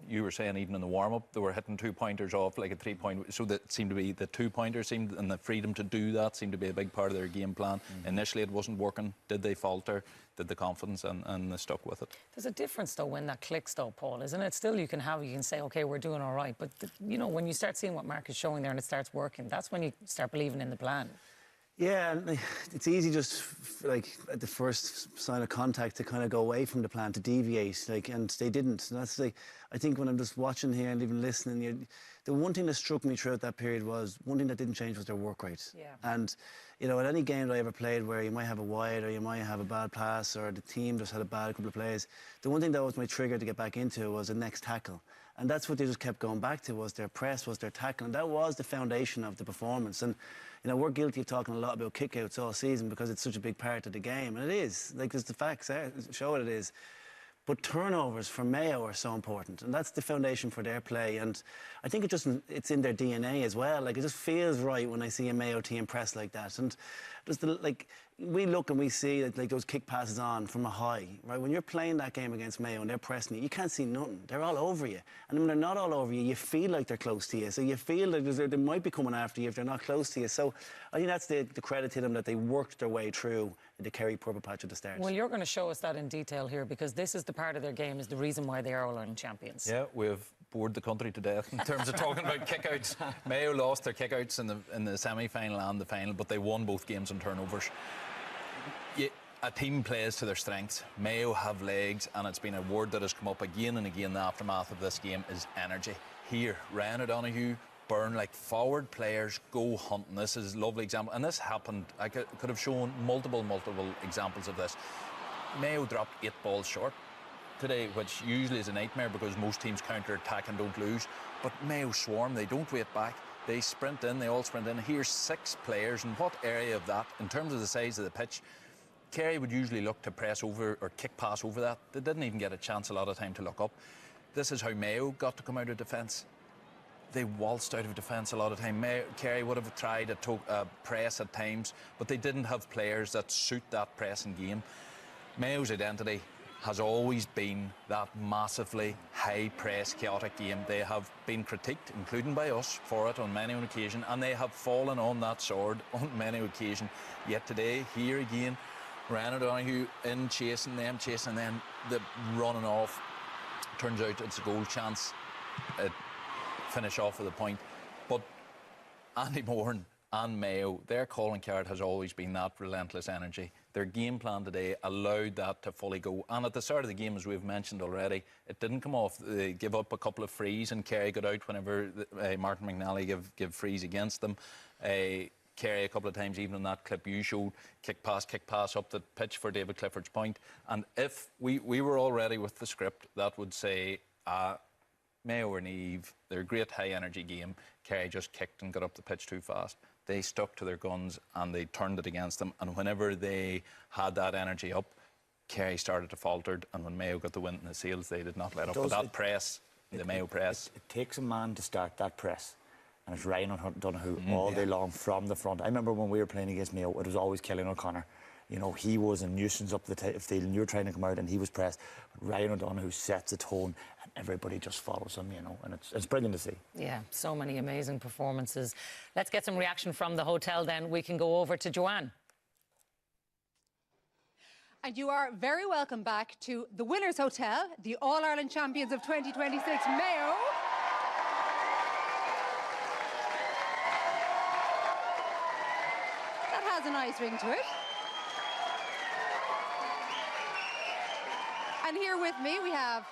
You were saying even in the warm-up they were hitting 2-pointers off like a 3-point, so that seemed to be the 2-pointers and the freedom to do that seemed to be a big part of their game plan. Initially it wasn't working. Did they falter? Did the confidence, and they stuck with it. There's a difference though when that clicks though, Paul, isn't it? Still you can say okay, we're doing all right, but you know, when you start seeing what Mark is showing there and it starts working, that's when you start believing in the plan. Yeah, and it's easy just like at the first sign of contact to kind of go away from the plan, to deviate, and they didn't. And that's I think when I'm just watching here and even listening, the one thing that struck me throughout that period was one thing that didn't change was their work rate. Yeah. And you know, at any game that I ever played where you might have a wide or you might have a bad pass or the team just had a bad couple of plays, the one thing that was my trigger to get back into was the next tackle. And that's what they just kept going back to, was their press, was their tackle. And that was the foundation of the performance. And, you know, we're guilty of talking a lot about kickouts all season because it's such a big part of the game. And it is. Like, there's the facts show it is. But turnovers for Mayo are so important. And that's the foundation for their play. And I think it's in their DNA as well. Like, it just feels right when I see a Mayo team press like that. And just we look and we see that, like, those kick passes on from a high, right? When you're playing that game against Mayo and they're pressing you can't see nothing. They're all over you. And when they're not all over you, you feel like they're close to you. So you feel like they might be coming after you if they're not close to you. So I think that's the credit to them, that they worked their way through the Kerry purple patch at the start. Well, you're going to show us that in detail here, because this is the part of their game, is the reason why they are All-Ireland champions. Yeah, we've bored the country to death in terms of talking about kickouts. Mayo lost their kickouts in the semi-final and the final, but they won both games on turnovers. A team plays to their strengths. Mayo have legs, and it's been a word that has come up again and again in the aftermath of this game, is energy. Here, Ryan O'Donoghue, Byrne, like forward players go hunting. This is a lovely example, and this happened. I could have shown multiple examples of this. Mayo dropped 8 balls short today, which usually is a nightmare because most teams counter-attack and don't lose. But Mayo swarm, they don't wait back. They sprint in, they all sprint in. Here's 6 players, and what area of that, in terms of the size of the pitch, Kerry would usually look to press over or kick pass over that. They didn't even get a chance a lot of time to look up. This is how Mayo got to come out of defence. They waltzed out of defence a lot of time. Kerry would have tried a press at times, but they didn't have players that suit that pressing game. Mayo's identity has always been that massively high-press, chaotic game. They have been critiqued, including by us, for it on many an occasion, and they have fallen on that sword on many occasions. Yet today, here again, Ryan O'Donoghue in chasing them, and then the running off. Turns out it's a goal chance. Finish off with a point. But Andy Moran and Mayo, their calling card has always been that relentless energy. Their game plan today allowed that to fully go. And at the start of the game, as we've mentioned already, it didn't come off. They give up a couple of frees, and Kerry got out whenever Martin McNally give frees against them. Kerry a couple of times, even in that clip you showed, kick pass up the pitch for David Clifford's point. And if we were already with the script that would say Mayo were naive, they're a great high energy game, Kerry just kicked and got up the pitch too fast. They stuck to their guns and they turned it against them, and whenever they had that energy up, Kerry started to falter, and when Mayo got the wind in the sails, they did not let up. But that press, the Mayo press, it takes a man to start that press. And it's Ryan O'Donoghue all day long from the front. I remember when we were playing against Mayo, it was always Killian O'Connor. You know, he was a nuisance up the field, and you're trying to come out and he was pressed. But Ryan O'Donoghue sets the tone, and everybody just follows him, you know, and it's brilliant to see. Yeah, so many amazing performances. Let's get some reaction from the hotel then. We can go over to Joanne. And you are very welcome back to the Winners Hotel, the All-Ireland champions of 2026, Mayo. Has a nice ring to it. And here with me we have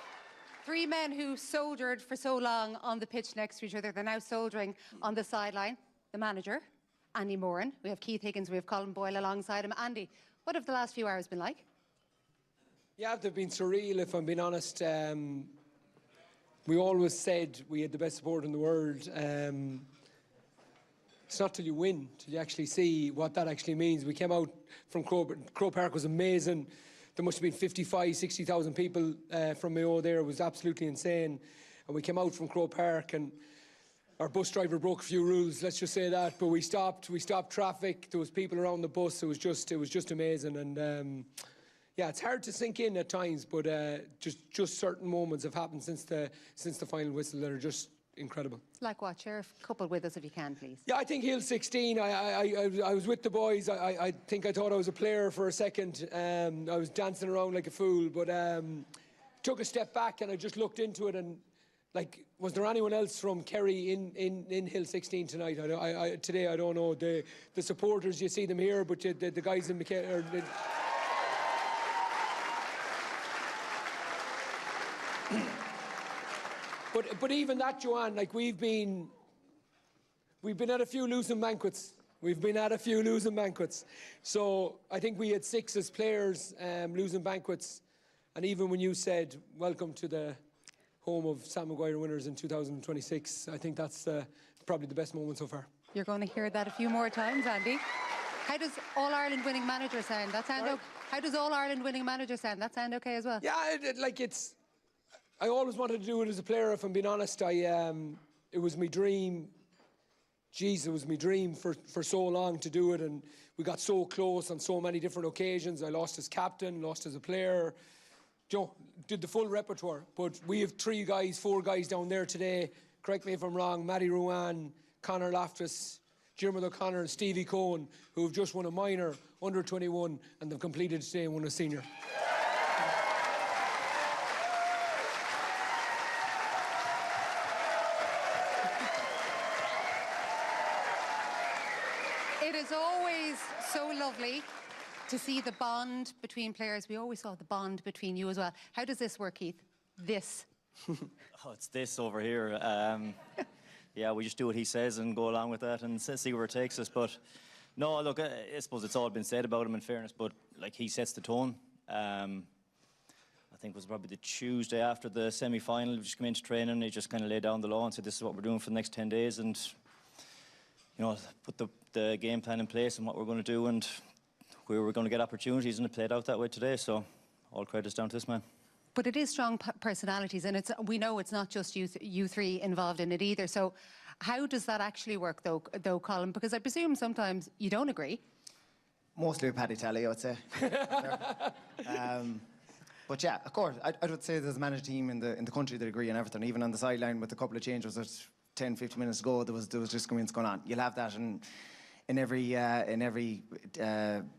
3 men who soldiered for so long on the pitch next to each other. They're now soldiering on the sideline. The manager, Andy Moran. We have Keith Higgins, we have Colin Boyle alongside him. Andy, what have the last few hours been like? Yeah, they've been surreal, if I'm being honest. We always said we had the best support in the world. It's not till you win, till you actually see what that actually means. We came out from Crow Park was amazing. There must have been 55, 60,000 people from Mayo there. It was absolutely insane. And we came out from Crow Park, and our bus driver broke a few rules, let's just say that. But we stopped traffic. There was people around the bus. It was just amazing. And yeah, it's hard to sink in at times, but just certain moments have happened since the final whistle that are just incredible. Like what? Share a couple with us if you can, please. Yeah, I think Hill 16. I was with the boys. I think I thought I was a player for a second. I was dancing around like a fool, but took a step back and I just looked into it and, like, was there anyone else from Kerry in Hill 16 tonight? Today, I don't know. The supporters, you see them here, but the guys in McKay... But even that, Joanne, like we've been at a few losing banquets. So I think we had 6 as players losing banquets. And even when you said, welcome to the home of Sam Maguire winners in 2026, I think that's probably the best moment so far. You're going to hear that a few more times, Andy. How does All-Ireland winning manager sound? That sound okay? How does All-Ireland winning manager sound? That sound okay as well? Yeah, I always wanted to do it as a player, if I'm being honest. It was my dream. Jeez, it was my dream for so long to do it, and we got so close on so many different occasions. I lost as captain, lost as a player, did the full repertoire. But we have 4 guys down there today, correct me if I'm wrong, Matty Ruan, Conor Loftus, Diarmuid O'Connor and Stevie Cohen, who have just won a minor, under 21, and they've completed today and won a senior. It is always so lovely to see the bond between players. We always saw the bond between you as well. How does this work, Keith? This. Oh, it's this over here. Yeah, we just do what he says and go along with that and see where it takes us. But no, look, I suppose it's all been said about him in fairness, but like he sets the tone. I think it was probably the Tuesday after the semi-final. We just came into training, he just kind of laid down the law and said, this is what we're doing for the next 10 days. And, you know, put the game plan in place and what we're going to do and where we're going to get opportunities, and it played out that way today. So all credit's down to this man. But it is strong personalities, and we know it's not just you 3 involved in it either. So how does that actually work, though, Colin? Because I presume sometimes you don't agree. Mostly with Paddy Tally, I would say. But yeah, of course, I would say there's a manager team in the country that agree on everything. Even on the sideline with a couple of changes, there's 10, 15 minutes ago, there was disagreements going on. You'll have that in every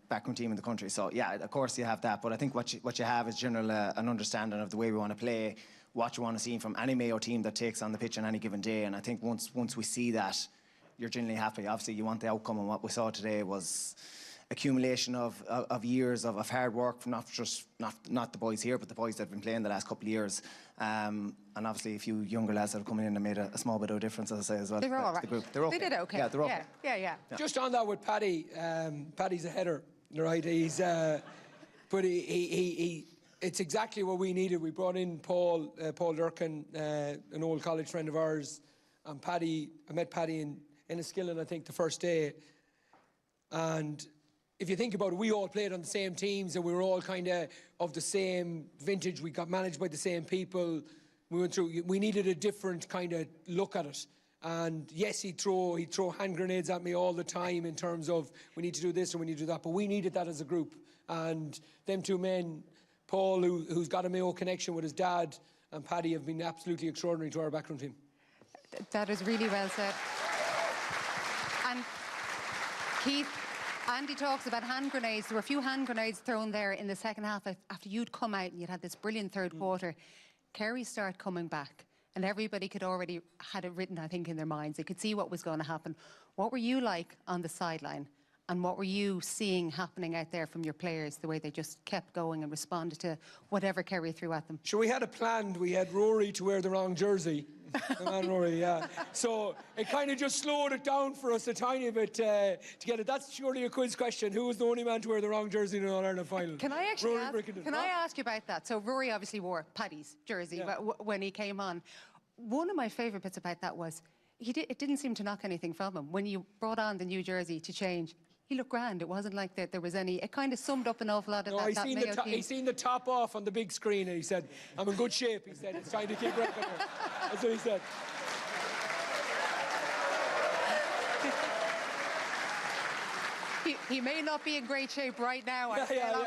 backroom team in the country. So yeah, of course you have that. But I think what you have is general an understanding of the way we want to play, what you want to see from any Mayo team that takes on the pitch on any given day. And I think once we see that, you're generally happy. Obviously, you want the outcome, and what we saw today was accumulation of years of hard work from not the boys here, but the boys that have been playing the last couple of years. And obviously a few younger lads that have come in and made a small bit of difference, as I say, as well. They were all right. The group. They're okay. They did okay. Yeah, they're okay. Yeah. Just on that with Paddy, Paddy's a header, right? He's, but he it's exactly what we needed. We brought in Paul Durkin, an old college friend of ours, and Paddy. I met Paddy in Enniskillen, I think, the first day, and if you think about it, we all played on the same teams and we were all kind of the same vintage. We got managed by the same people. We needed a different kind of look at it. And yes, he'd throw hand grenades at me all the time in terms of we need to do this and we need to do that. But we needed that as a group. And them 2 men, Paul, who's got a Mayo connection with his dad, and Paddy have been absolutely extraordinary to our backroom team. That is really well said. And Keith, Andy talks about hand grenades. There were a few hand grenades thrown there in the second half after you'd come out and you'd had this brilliant third quarter. Kerry started coming back and everybody had it written, I think, in their minds. They could see what was going to happen. What were you like on the sideline? And what were you seeing happening out there from your players, the way they just kept going and responded to whatever Kerry threw at them? Sure, we had it planned. We had Rory to wear the wrong jersey. The man Rory, yeah. So it kind of just slowed it down for us a tiny bit to get it. That's surely a quiz question. Who was the only man to wear the wrong jersey in an All-Ireland final? Can I actually ask you about that? So Rory obviously wore Paddy's jersey when he came on. One of my favourite bits about that was it didn't seem to knock anything from him. When you brought on the new jersey to change, he looked grand. It wasn't like that there was any... It kind of summed up an awful lot of that Mayo team. He seen the top off on the big screen and he said, I'm in good shape. He said, it's time to keep record. That's what he said. He may not be in great shape right now.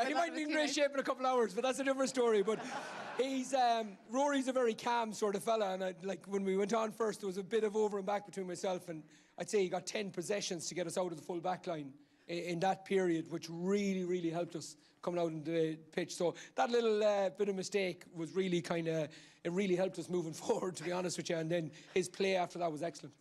He might be in great shape in a couple of hours, but that's a different story. But he's Rory's a very calm sort of fella, and like when we went on first, there was a bit of over and back between myself, and I'd say he got 10 possessions to get us out of the full back line in that period, which really, really helped us coming out on the pitch. So that little bit of mistake was really it really helped us moving forward, to be honest with you. And then his play after that was excellent.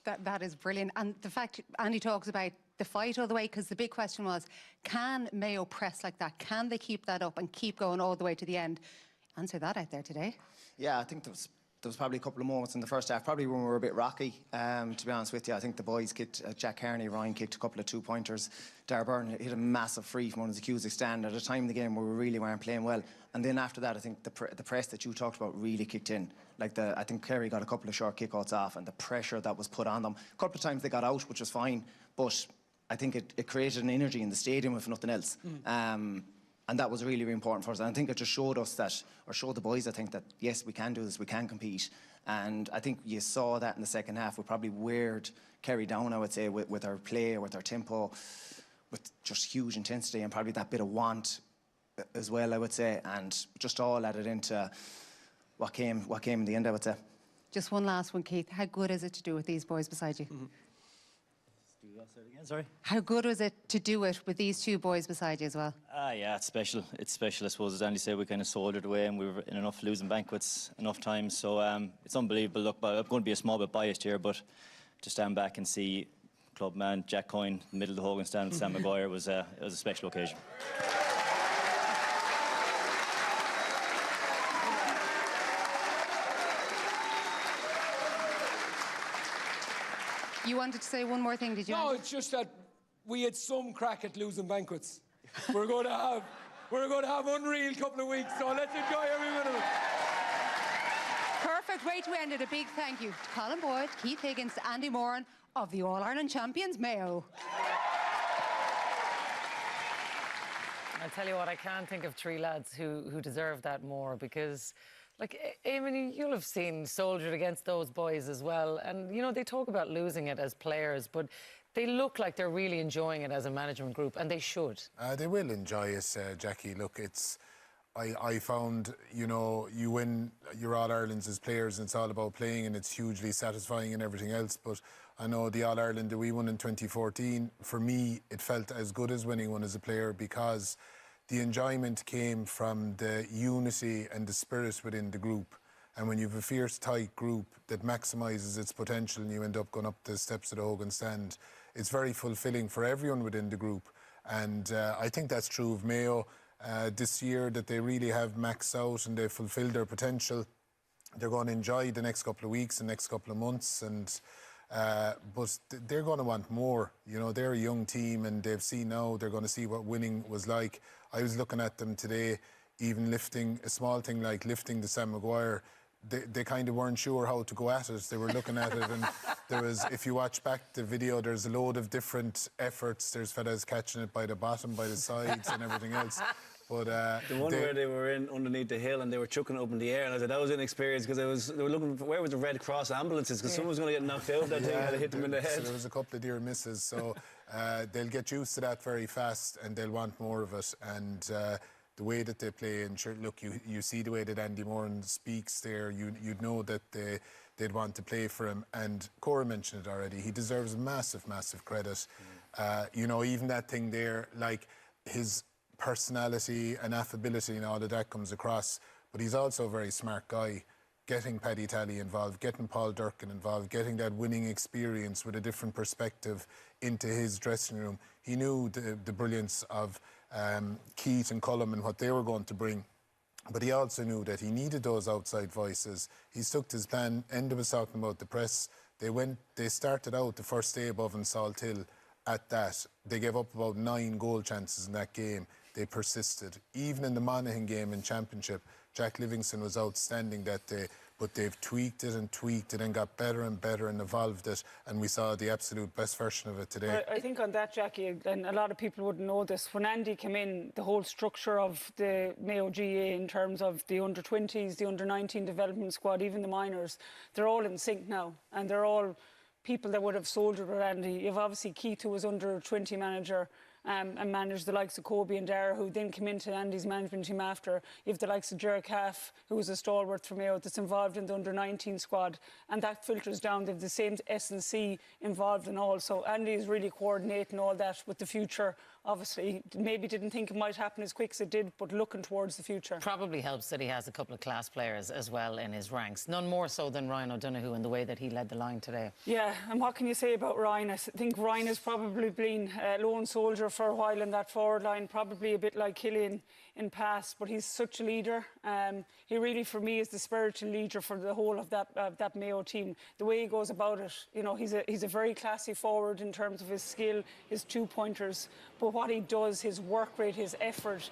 That is brilliant. And the fact Andy talks about the fight all the way, because the big question was, can Mayo press like that? Can they keep that up and keep going all the way to the end? Answer that out there today. Yeah, I think there was probably a couple of moments in the first half, probably when we were a bit rocky, to be honest with you. I think the boys kicked, Jack Kearney, Ryan kicked a couple of 2-pointers. Dar Byrne hit a massive free from one of the Cusack stand at a time in the game where we really weren't playing well. And then after that, I think the press that you talked about really kicked in. Like I think Kerry got a couple of short kickouts off, and the pressure that was put on them. A couple of times they got out, which was fine, but I think it created an energy in the stadium, if nothing else. And that was really, really important for us. And I think it just showed us that, or showed the boys, I think, that yes, we can do this, we can compete. And I think you saw that in the second half. We probably weared Kerry down, I would say, with our play, with our tempo, with just huge intensity, and probably that bit of want as well, I would say. And just all added into what came in the end, I would say. Just one last one, Keith. How good is it to do with these boys beside you? Again, sorry. How good was it to do it with these two boys beside you as well? Yeah, it's special. It's special, I suppose. As Andy said, we kind of soldiered away, and we were in enough losing banquets enough times. So it's unbelievable. Look, I'm going to be a small bit biased here, but to stand back and see club man Jack Coyne in the middle of the Hogan stand with Sam Maguire was it was a special occasion. You wanted to say one more thing, did you? No, it's just that we had some crack at losing banquets. We're going to have unreal couple of weeks, so let's enjoy every minute of it. Perfect way to end it. A big thank you to Colin Boyd, Keith Higgins, to Andy Moran of the All-Ireland champions, Mayo. I'll tell you what, I can't think of three lads who deserve that more, because, like, Eamon, you'll have seen soldiered against those boys as well. And, you know, they talk about losing it as players, but they look like they're really enjoying it as a management group, and they should. They will enjoy it, Jackie. Look, it's... I found, you know, you win your All-Irelands as players, and it's all about playing, and it's hugely satisfying and everything else. But I know the All-Ireland that we won in 2014, for me, it felt as good as winning one as a player, because the enjoyment came from the unity and the spirit within the group. And when you have a fierce, tight group that maximises its potential and you end up going up the steps of the Hogan stand, it's very fulfilling for everyone within the group. And I think that's true of Mayo. This year, that they really have maxed out and they've fulfilled their potential. They're going to enjoy the next couple of weeks, the next couple of months, and but they're going to want more. You know, they're a young team, and they've seen now, they're going to see what winning was like. I was looking at them today, even lifting a small thing like lifting the Sam Maguire. They kind of weren't sure how to go at it. They were looking at it, and there was, if you watch back the video, there's a load of different efforts. There's fellas catching it by the bottom, by the sides, and everything else. But the one where they were in underneath the hill and they were chucking it up in the air, and I said that was inexperienced, because they were looking for, where was the Red Cross ambulances, because someone was going to get knocked out that thing and hit them in the head. So there was a couple of dear misses. So they'll get used to that very fast, and they'll want more of it. And the way that they play, and sure, look, you see the way that Andy Moran speaks there, you'd know that they'd want to play for him. And Cora mentioned it already, he deserves massive, massive credit. You know, even that thing there, like his personality and affability and all of that comes across, but he's also a very smart guy. Getting Paddy Talley involved, getting Paul Durkin involved, getting that winning experience with a different perspective into his dressing room. He knew the brilliance of Keith and Cullum and what they were going to bring, but he also knew that he needed those outside voices. He stuck to his plan. Enda was talking about the press. They started out the first day above in Salt Hill at that. They gave up about 9 goal chances in that game. They persisted. Even in the Monaghan game in Championship, Jack Livingston was outstanding that day, but they've tweaked it and got better and better and evolved it, and we saw the absolute best version of it today. I think on that, Jackie, and a lot of people wouldn't know this, when Andy came in, the whole structure of the Mayo GA in terms of the under-20s, the under-19 development squad, even the minors, they're all in sync now, and they're all people that would have soldiered with Andy. You've obviously Keith, who was under-20 manager, and manage the likes of Kobe and Dara, who then came into Andy's management team after. You have the likes of Gerard Calf, who was a stalwart for Mayo, that's involved in the under-19 squad, and that filters down. They have the same S&C involved in all. So Andy is really coordinating all that with the future. Obviously, maybe didn't think it might happen as quick as it did, but looking towards the future. Probably helps that he has a couple of class players as well in his ranks. None more so than Ryan O'Donoghue in the way that he led the line today. Yeah, and what can you say about Ryan? I think Ryan has probably been a lone soldier for a while in that forward line, probably a bit like Killian in past, but he's such a leader. He really, for me, is the spiritual leader for the whole of that Mayo team. The way he goes about it, you know, he's a very classy forward in terms of his skill, his two-pointers, but what he does, his work rate, his effort,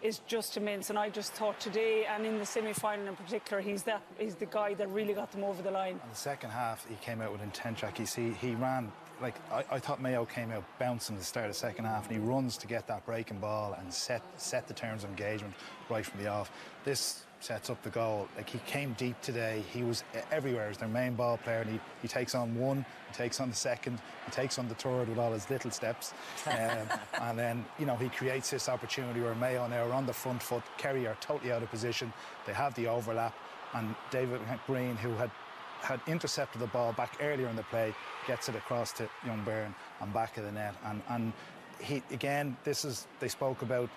is just immense. And I just thought today, and in the semi-final in particular, he's the guy that really got them over the line. In the second half, he came out with intent, Jack. You see, he ran, like, I thought Mayo came out bouncing at the start of the second half, and he runs to get that breaking ball and set the terms of engagement right from the off. This sets up the goal. Like, he came deep today. He was everywhere as their main ball player, and he takes on one, he takes on the second, he takes on the third with all his little steps. And then, you know, he creates this opportunity where Mayo now are on the front foot. Kerry are totally out of position. They have the overlap, and David Green, who had intercepted the ball back earlier in the play, gets it across to young Byrne and back of the net. And he, again, they spoke about,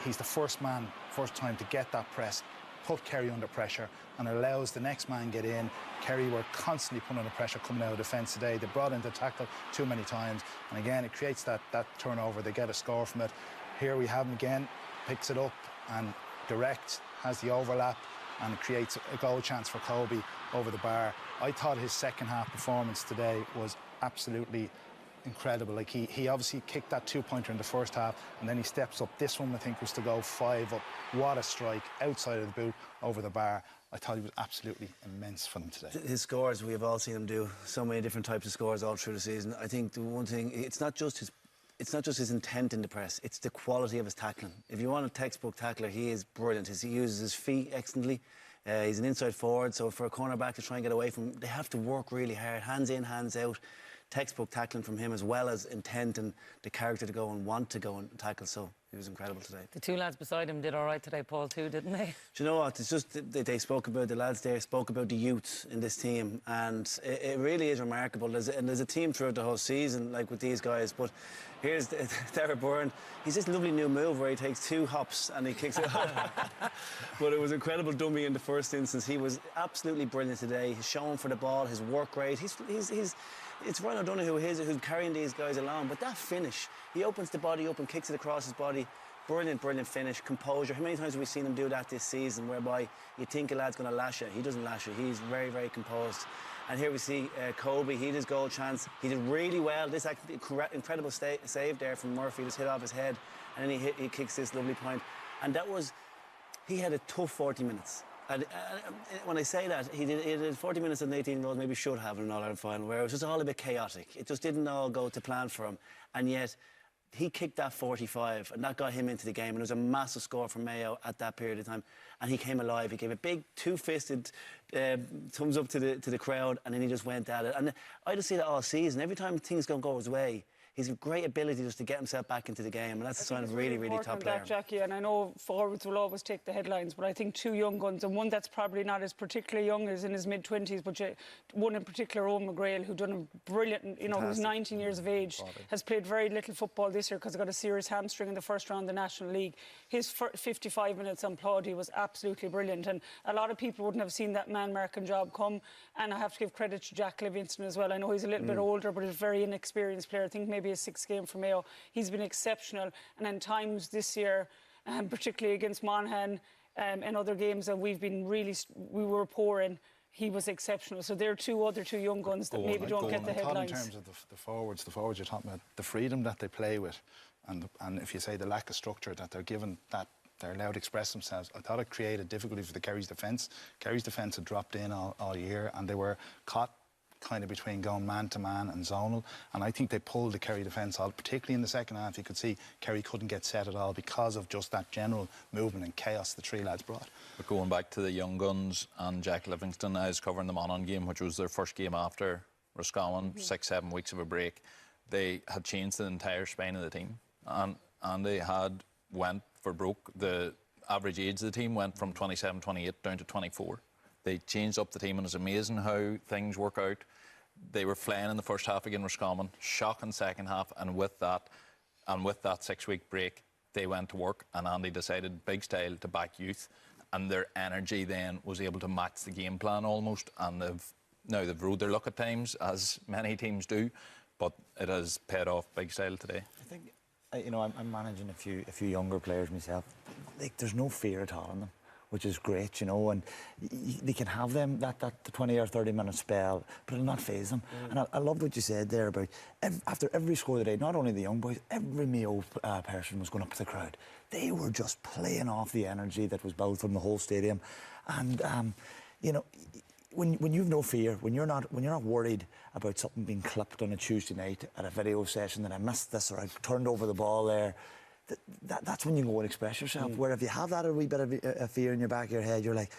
he's the first time to get that press, put Kerry under pressure, and allows the next man get in. Kerry were constantly put under pressure coming out of defence today. They brought in the tackle too many times, and again it creates that turnover. They get a score from it. Here we have him again, picks it up and direct, has the overlap, and it creates a goal chance for Kobe over the bar. I thought his second half performance today was absolutely incredible. Like, he obviously kicked that two-pointer in the first half, and then he steps up. This one, I think, was to go 5 up. What a strike outside of the boot over the bar. I thought he was absolutely immense for them today. His scores, we have all seen him do so many different types of scores all through the season. I think the one thing, it's not just his intent in the press, it's the quality of his tackling. If you want a textbook tackler, he is brilliant. He uses his feet excellently. He's an inside forward, so for a cornerback to try and get away from him, they have to work really hard, hands in, hands out. Textbook tackling from him, as well as intent and the character to go and want to go and tackle. So he was incredible today. The two lads beside him did all right today, Paul, too, didn't they? Do you know what? It's just they spoke about, the lads there spoke about the youth in this team, and it really is remarkable. There's a team throughout the whole season, like with these guys, but here's Derek Byrne. He's this lovely new move where he takes 2 hops and he kicks it out. But it was incredible dummy in the first instance. He was absolutely brilliant today. He's showing for the ball, his work rate. It's Ryan O'Donoghue who's carrying these guys along, but that finish, he opens the body up and kicks it across his body. Brilliant finish, composure. How many times have we seen him do that this season, whereby you think a lad's going to lash it? He doesn't lash it. He's very, very composed. And here we see Kobe. He had his goal chance. He did really well. This incredible save there from Murphy, just hit off his head, and then he kicks this lovely point. And he had a tough 40 minutes. And when I say that, he did 40 minutes and 18 goals, maybe should have in an All-Ireland final, where it was just all a bit chaotic. It just didn't all go to plan for him. And yet, he kicked that 45, and that got him into the game. And it was a massive score for Mayo at that period of time. And he came alive. He gave a big two-fisted thumbs up to the crowd, and then he just went at it. And I just see that all season. Every time things don't go his way, he's a great ability just to get himself back into the game, and that's a sign of really, really top player. That, Jackie, and I know forwards will always take the headlines, but I think 2 young guns, and one that's probably not as particularly young as in his mid-20s, but one in particular, Owen McGrail, who done a brilliant, who's 19 years of age, has played very little football this year because he got a serious hamstring in the first round of the National League. His 55 minutes on Ploddy was absolutely brilliant, and a lot of people wouldn't have seen that man-marking job come, and I have to give credit to Jack Livingston as well. I know he's a little bit older, but he's a very inexperienced player. I think maybe his 6th game for Mayo. He's been exceptional, and in times this year, particularly against Monaghan and other games that we were poor in, he was exceptional. So there are two young guns that maybe don't get the headlines. In terms of the forwards you're talking about, the freedom that they play with, and if you say the lack of structure that they're given, that they're allowed to express themselves, I thought it created difficulty for the Kerry's defence. Kerry's defence had dropped in all year, and they were caught kind of between going man-to-man and zonal, and I think they pulled the Kerry defence out, particularly in the second half. You could see Kerry couldn't get set at all because of just that general movement and chaos the 3 lads brought. But going back to the young guns and Jack Livingston, I was covering the Monaghan game, which was their first game after Roscommon, 6-7 weeks of a break. They had changed the entire spine of the team. and Andy had went for broke. The average age of the team went from 27, 28 down to 24. They changed up the team, and it's amazing how things work out. They were flying in the first half again, Roscommon, shocking second half, and with that 6-week break, they went to work, and Andy decided, big style, to back youth, and their energy then was able to match the game plan almost, and they've rode their luck at times, as many teams do, but it has paid off big style today. I think, I'm managing a few younger players myself. Like, there's no fear at all in them, which is great, and they can have them that 20 or 30 minute spell, but it'll not faze them. And I loved what you said there about after every score today, not only the young boys, every Mayo person was going up to the crowd. They were just playing off the energy that was built from the whole stadium, and when you've no fear, when you're not worried about something being clipped on a Tuesday night at a video session that I missed this or I turned over the ball there. That's when you go and express yourself. Where if you have that a wee bit of a fear in your back of your head, you're like,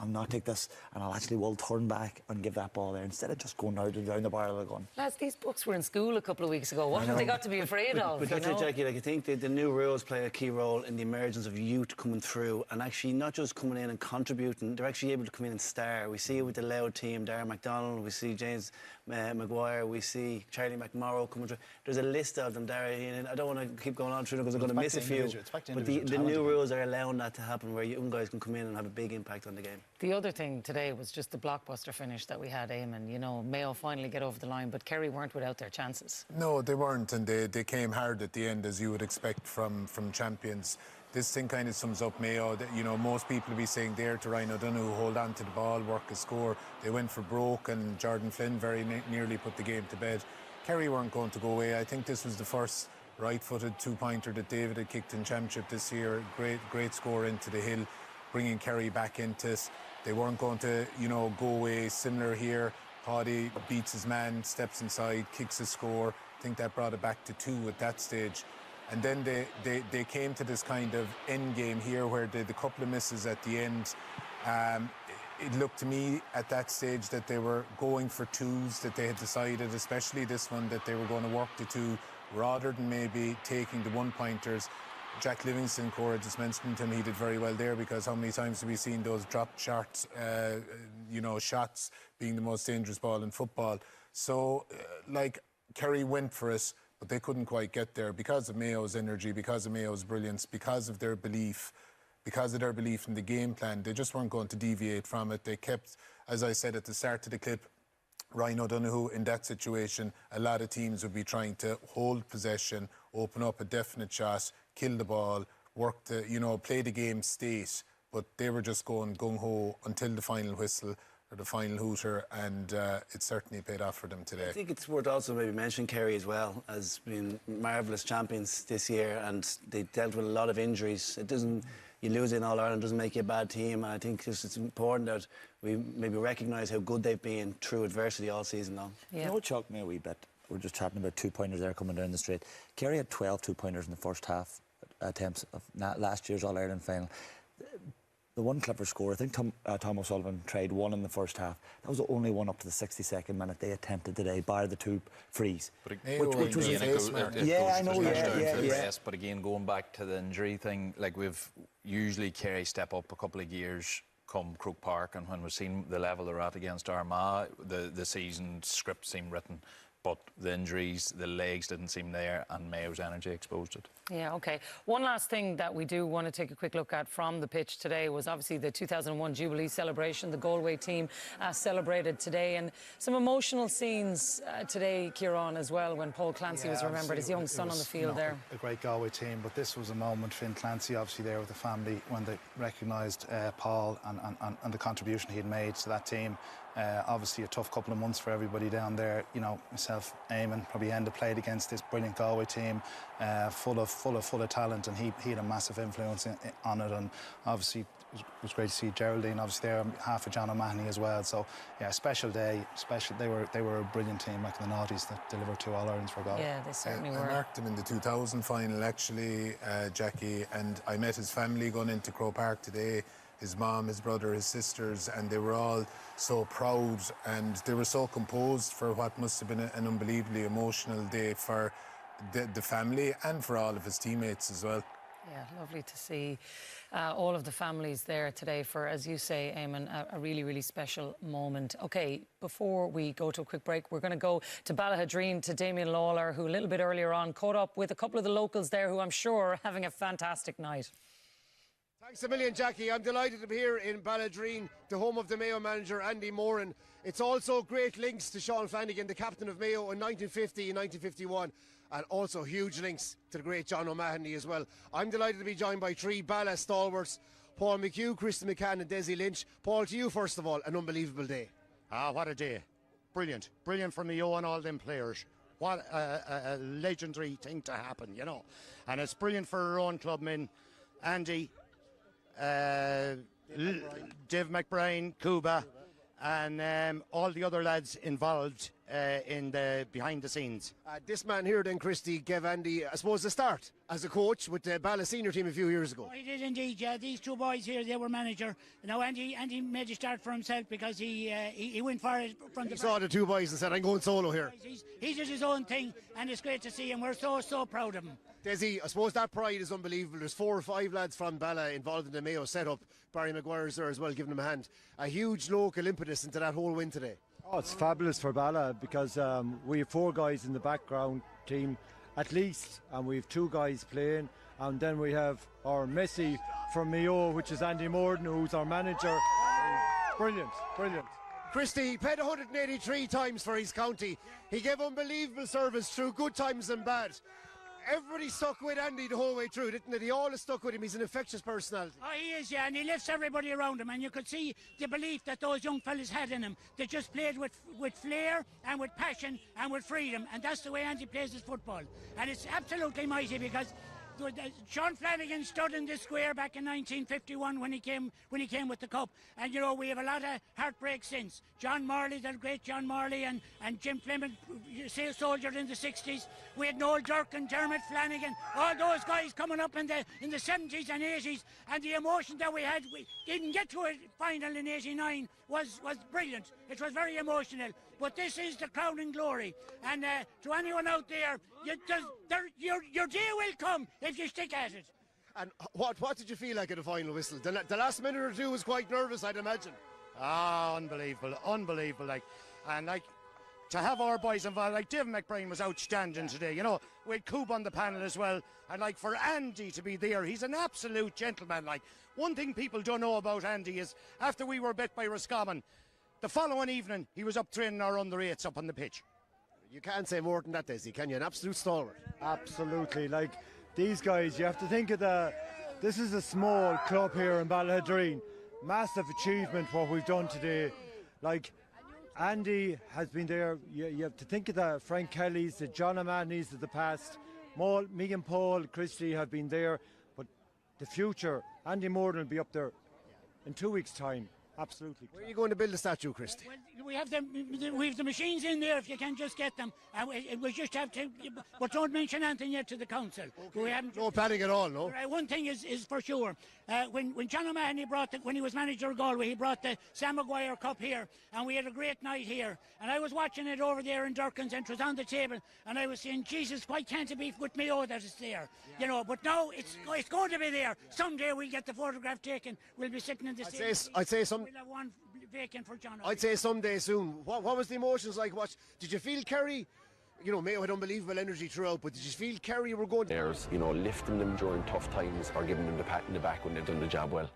I'll not take this, and I'll actually will turn back and give that ball there instead of just going out and down the barrel of the gun. Lads, these books were in school a couple of weeks ago. What have they got to be afraid of? But that's it, Jackie. Like, I think the new rules play a key role in the emergence of youth coming through, and actually not just coming in and contributing. They're actually able to come in and star. We see it with the Loud team, Darren McDonald. We see James Maguire. We see Charlie McMorrow coming through. There's a list of them there. I don't want to keep going on through them because I'm going to miss a few. But the new rules are allowing that to happen, where young guys can come in and have a big impact on the game. The other thing today was just the blockbuster finish that we had, Eamon. Mayo finally get over the line, but Kerry weren't without their chances. No, they weren't, and they came hard at the end, as you would expect from champions. This thing kind of sums up Mayo. Most people will be saying there to Ryan O'Donoghue, hold on to the ball, work a score. They went for broke, and Jordan Flynn very nearly put the game to bed. Kerry weren't going to go away. I think this was the first right-footed two-pointer that David had kicked in championship this year. Great score into the hill, bringing Kerry back into it. They weren't going to, go away. Similar here. Paddy beats his man, steps inside, kicks a score. I think that brought it back to 2 at that stage. And then they came to this kind of end game here where they had a couple of misses at the end. It looked to me at that stage that they were going for twos, that they had decided, especially this one, that they were going to work the 2 rather than maybe taking the one-pointers. Jack Livingston, Cora just mentioned him, he did very well there, because how many times have we seen those dropped shots, shots being the most dangerous ball in football. So, Kerry went for it, but they couldn't quite get there because of Mayo's energy, because of Mayo's brilliance, because of their belief in the game plan. They just weren't going to deviate from it. They kept, as I said at the start of the clip, Ryan O'Donoghue, in that situation, a lot of teams would be trying to hold possession, open up a definite shot, kill the ball, play the game state, but they were just going gung-ho until the final whistle or the final hooter, and it certainly paid off for them today. I think it's worth also maybe mentioning Kerry as well as being marvellous champions this year, and they dealt with a lot of injuries. You lose in All-Ireland doesn't make you a bad team, and I think it's important that we maybe recognise how good they've been through adversity all season long. You know what shocked me a wee bit? We're just chatting about two-pointers there coming down the straight. Kerry had 12 two-pointers in the first half attempts of last year's All-Ireland final. The one clever score, I think Tom O'Sullivan tried one in the first half. That was the only one up to the 62nd minute they attempted today, bar the 2 frees. But which was I know, But again, going back to the injury thing, we've usually Kerry step up a couple of gears come Croke Park, and when we've seen the level they're at against Armagh, the season script seemed written. But the injuries, the legs didn't seem there, and Mayo's energy exposed it. Yeah, OK. One last thing that we do want to take a quick look at from the pitch today was obviously the 2001 Jubilee celebration. The Galway team celebrated today, and some emotional scenes today, Kieran, as well, when Paul Clancy was remembered, his young son on the field there. A great Galway team, but this was a moment, Finn Clancy obviously there with the family when they recognised Paul and the contribution he had made to that team. Obviously a tough couple of months for everybody down there. Myself, Eamon, probably played against this brilliant Galway team, full of talent, and he had a massive influence on it. And obviously it was great to see Geraldine obviously there, half of John O'Mahony as well. So yeah, special day. They were a brilliant team back in the noughties that delivered 2 All-Irelands for Galway. Yeah, they certainly were. I marked him in the 2000 final actually, Jackie, and I met his family going into Croke Park today. His mom, his brother, his sisters, and they were all so proud, and they were so composed for what must have been an unbelievably emotional day for the family and for all of his teammates as well. Yeah, lovely to see all of the families there today for, as you say, Eamon, a really, really special moment. OK, before we go to a quick break, we're going to go to Ballahadreen to Damien Lawler, who a little bit earlier on caught up with a couple of the locals there who I'm sure are having a fantastic night. Thanks a million, Jackie. I'm delighted to be here in Ballahadreen, the home of the Mayo manager, Andy Moran. It's also great links to Sean Flanagan, the captain of Mayo in 1950 and 1951. And also huge links to the great John O'Mahony as well. I'm delighted to be joined by three Balla stalwarts, Paul McHugh, Christy McCann and Desi Lynch. Paul, to you first of all, an unbelievable day. What a day. Brilliant. Brilliant for Mayo and all them players. What a legendary thing to happen, you know. And it's brilliant for our own clubmen, Andy, Dave McBride, Cuba, and all the other lads involved in the behind the scenes. This man here then, Christy, gave Andy, I suppose, the start as a coach with the Balla senior team a few years ago. Oh, he did indeed, yeah. These two boys here, they were manager. Now Andy made a start for himself because he went for it from He saw the two boys and said, I'm going solo here. He did his own thing, and it's great to see him. We're so proud of him. Desi, I suppose that pride is unbelievable. There's 4 or 5 lads from Balla involved in the Mayo setup. Barry Maguire's there as well, giving them a hand. A huge local impetus into that whole win today. Oh, it's fabulous for Balla because we have 4 guys in the background team at least, and we have 2 guys playing, and then we have our Messi from Mayo, which is Andy Morden, who's our manager. Brilliant, brilliant. Christy, he played 183 times for his county. He gave unbelievable service through good times and bad. Everybody stuck with Andy the whole way through, didn't they? They all stuck with him. He's an infectious personality. Oh, he is, yeah, and he lifts everybody around him, and you could see the belief that those young fellas had in him. They just played with flair and with passion and with freedom, and that's the way Andy plays his football. And it's absolutely mighty because Sean Flanagan stood in this square back in 1951 when he came with the cup, and you know we have a lot of heartbreak since. John Marley, the great John Marley, and Jim Fleming, soldier in the 60s. We had Noel Durkin, Dermot Flanagan, all those guys coming up in the 70s and 80s, and the emotion that we had. We didn't get to a final in '89 was brilliant. It was very emotional. But this is the crowning glory, and to anyone out there, your day will come if you stick at it. And what did you feel like at the final whistle? The last minute or two was quite nervous, I'd imagine. Unbelievable, like, and like to have our boys involved, like Dave McBride was outstanding today, you know, with Coob on the panel as well, and like for Andy to be there, he's an absolute gentleman. Like, one thing people don't know about Andy is after we were bet by Roscommon, the following evening, he was up training our under-8s up on the pitch. You can't say more than that, Desi, can you? An absolute stalwart. Absolutely. Like, these guys, you have to think of this is a small club here in Ballahadreen. Massive achievement what we've done today. Like, Andy has been there. You have to think of the Frank Kelly's, the John O'Mahony's of the past. Me and Paul, Christy have been there. But the future, Andy Morden will be up there in 2 weeks' time. Absolutely. Where are you going to build a statue, Christy? Well, we have the machines in there if you can just get them. We just have to, but don't mention anything yet to the council. Okay. We haven't. No planning at all, no. One thing is for sure. When John O'Mahony when he was manager of Galway, he brought the Sam Maguire Cup here, and we had a great night here. And I was watching it over there in Durkins, and it was on the table, and I was saying, Jesus, why can't it be with Mayo that it's there? Yeah. You know, but now it's going to be there. Someday we'll get the photograph taken. We'll be sitting in the stadium. I'd say some. We'll have one vacant for John. I'd say someday soon. What was the emotions like? Did you feel Kerry? You know, Mayo had unbelievable energy throughout, but did you feel Kerry were going to... You know, lifting them during tough times or giving them the pat in the back when they've done the job well.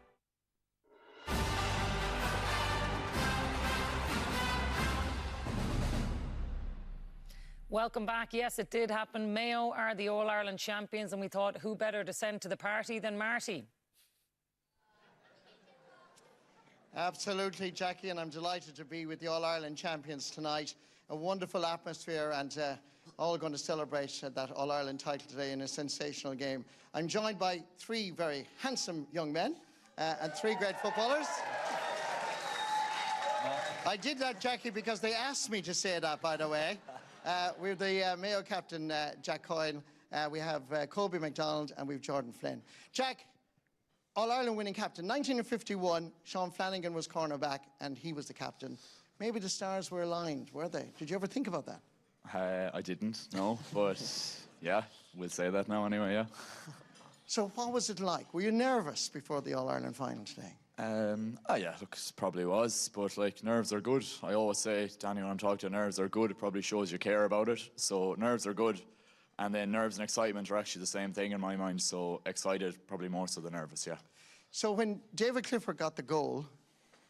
Welcome back. Yes, it did happen. Mayo are the All-Ireland champions, and we thought who better to send to the party than Marty. Absolutely, Jackie, and I'm delighted to be with the All-Ireland champions tonight. A wonderful atmosphere, and all going to celebrate that All-Ireland title today in a sensational game. I'm joined by 3 very handsome young men and 3 great footballers. I did that, Jackie, because they asked me to say that, by the way. We're the Mayo captain, Jack Coyle. We have Kobe MacDonald, and we have Jordan Flynn. Jack, All-Ireland winning captain. 1951, Sean Flanagan was cornerback, and he was the captain. Maybe the stars were aligned, were they? Did you ever think about that? I didn't, no, but Yeah, we'll say that now anyway, yeah. So what was it like? Were you nervous before the All-Ireland final today? Yeah, look, it probably was, but like nerves are good. I always say, Danny, when I'm talking to you, nerves are good. It probably shows you care about it. So nerves are good. And then nerves and excitement are actually the same thing in my mind. So excited, probably more so than nervous, yeah. So when David Clifford got the goal,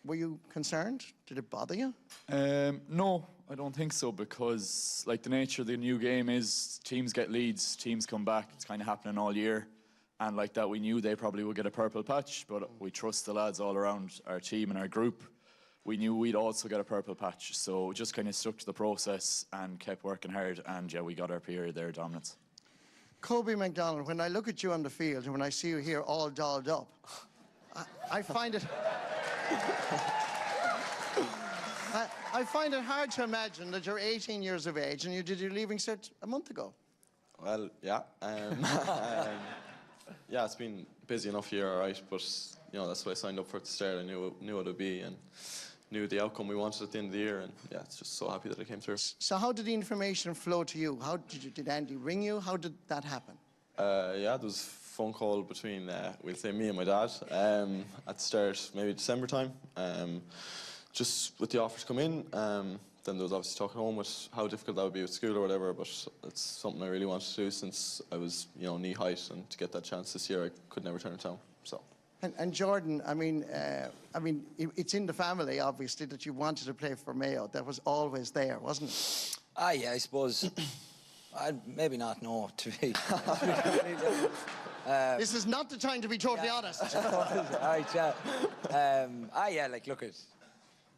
were you concerned? Did it bother you? No, I don't think so, because like the nature of the new game is teams get leads, teams come back. It's kind of happening all year. And like that, we knew they probably would get a purple patch, but we trust the lads all around our team and our group. We knew we'd also get a purple patch, so we just kind of stuck to the process and kept working hard, and yeah, we got our period there, dominance. Kobe McDonald, when I look at you on the field and when I see you here all dolled up, I find it... I find it hard to imagine that you're 18 years of age and you did your leaving cert a month ago. Well, yeah. Yeah, it's been busy enough year, all right, but you know that's what I signed up for at the start. I knew what it would be and knew the outcome we wanted at the end of the year, and yeah, it's just so happy that it came through. So how did the information flow to you? How did Andy ring you? How did that happen? Yeah, there was a phone call between, we'll say, me and my dad at the start, maybe December time, just with the offer to come in. Then there was obviously talking home with how difficult that would be with school or whatever, but it's something I really wanted to do since I was, you know, knee height, and to get that chance this year, I could never turn it down. So. And Jordan, I mean, it's in the family, obviously, that you wanted to play for Mayo. That was always there, wasn't it? Yeah, I suppose. Maybe not, no, to be. This is not the time to be totally honest. Yeah, like, look at.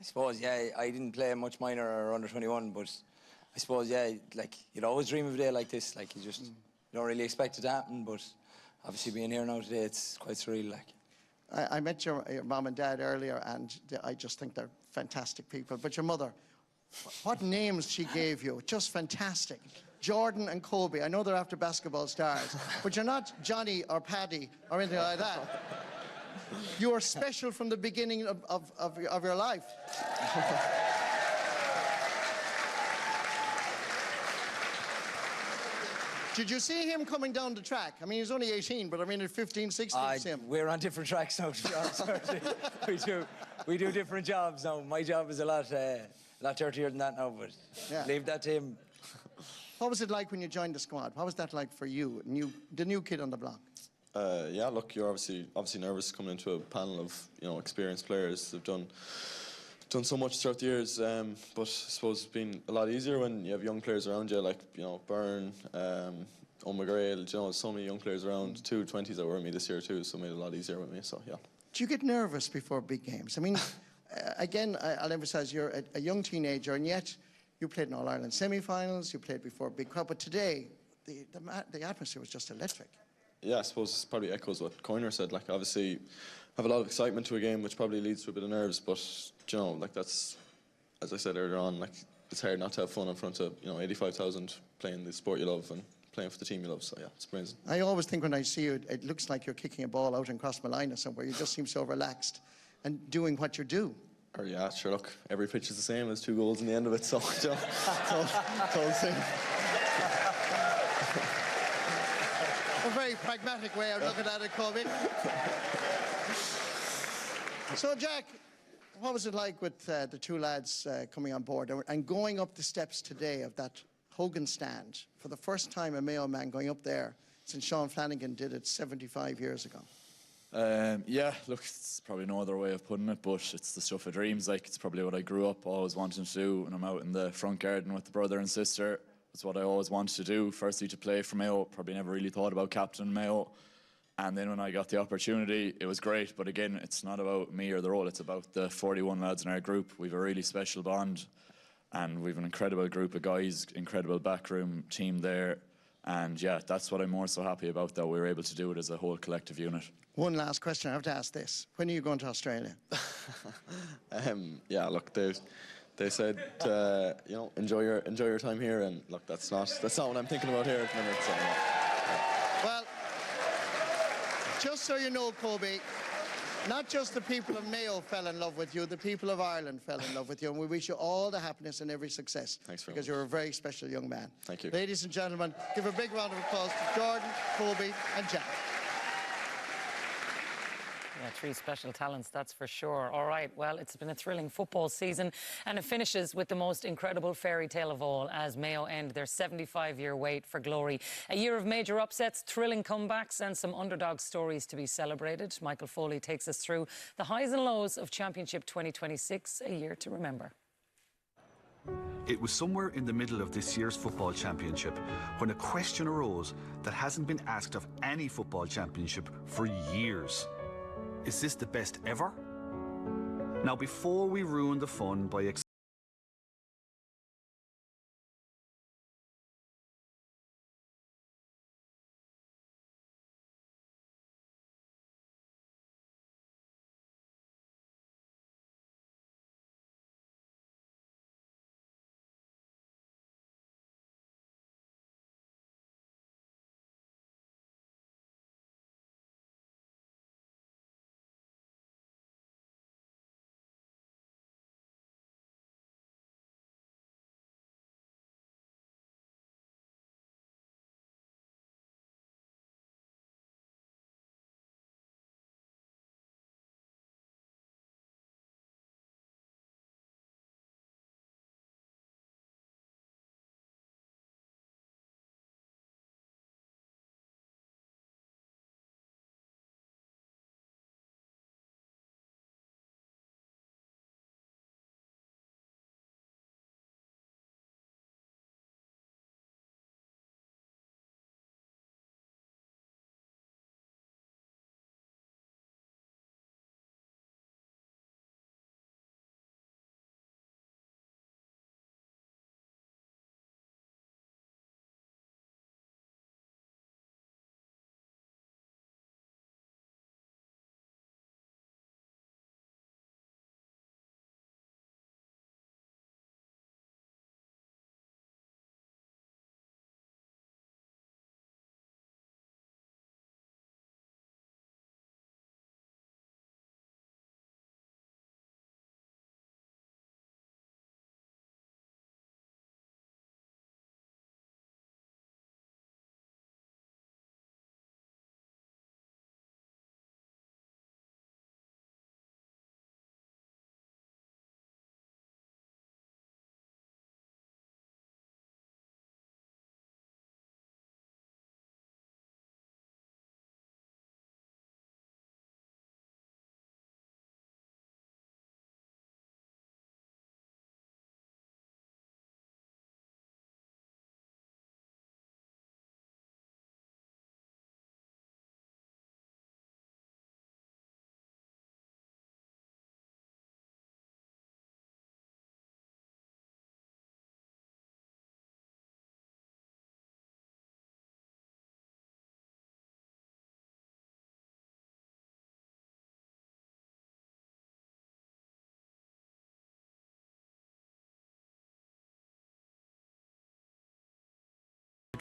I suppose, yeah, I didn't play much minor or under 21, but I suppose, yeah, like, you'd always dream of a day like this. Like, you just don't really expect it to happen, but obviously being here now today, it's quite surreal, like. I met your mom and dad earlier, and I just think they're fantastic people. But your mother, what names she gave you, just fantastic. Jordan and Kobe, I know they're after basketball stars, but you're not Johnny or Paddy or anything like that. You are special from the beginning of your life. Did you see him coming down the track? I mean, he's only 18, but I mean, at 15, 16, see him. We're on different tracks now, to be honest. we do different jobs now. My job is a lot dirtier than that now, but leave that to him. What was it like when you joined the squad? What was that like for you, the new kid on the block? Yeah, look, you're obviously nervous coming into a panel of, you know, experienced players who've done so much throughout the years, but I suppose it's been a lot easier when you have young players around you, like, you know, Byrne, O'Mcgrail, you know, so many young players around. 2 20s that were with me this year too, so it made it a lot easier with me, so yeah. Do you get nervous before big games? I mean, again, I'll emphasise you're a young teenager, and yet you played in All-Ireland semi-finals, you played before a big crowd, but today, the atmosphere was just electric. Yeah, I suppose it probably echoes what Coyner said. Like, obviously, have a lot of excitement to a game, which probably leads to a bit of nerves. But you know, like, that's, as I said earlier on, like, it's hard not to have fun in front of, you know, 85,000 playing the sport you love and playing for the team you love. So yeah, it's amazing. I always think when I see you, it looks like you're kicking a ball out in Crossmalina somewhere. You just seem so relaxed and doing what you do. Or yeah, sure. Look, every pitch is the same. There's 2 goals in the end of it, so you know, it's all the same. A very pragmatic way of looking at it, Kobe. So, Jack, what was it like with the 2 lads coming on board and going up the steps today of that Hogan stand for the first time, a Mayo man going up there since Sean Flanagan did it 75 years ago? Yeah, look, it's probably no other way of putting it, but it's the stuff of dreams. Like, it's probably what I grew up always wanting to do when I'm out in the front garden with the brother and sister. It's what I always wanted to do. Firstly, to play for Mayo. Probably never really thought about captain Mayo. And then when I got the opportunity, it was great. But again, it's not about me or the role. It's about the 41 lads in our group. We've a really special bond. And we've an incredible group of guys, incredible backroom team there. And yeah, that's what I'm more so happy about, that we were able to do it as a whole collective unit. One last question, I have to ask this. When are you going to Australia? Yeah, look, they said, you know, enjoy your time here, and look, that's not what I'm thinking about here at the minute. So, yeah. Well, just so you know, Kobe, not just the people of Mayo fell in love with you, the people of Ireland fell in love with you, and we wish you all the happiness and every success. Thanks very because much. you're a very special young man. Thank you. Ladies and gentlemen, give a big round of applause to Jordan, Kobe and Jack. Yeah, three special talents, that's for sure. All right, well, it's been a thrilling football season, and it finishes with the most incredible fairy tale of all as Mayo end their 75-year wait for glory. A year of major upsets, thrilling comebacks and some underdog stories to be celebrated. Michael Foley takes us through the highs and lows of Championship 2026, a year to remember. It was somewhere in the middle of this year's football championship when a question arose that hasn't been asked of any football championship for years. Is this the best ever? Now, before we ruin the fun by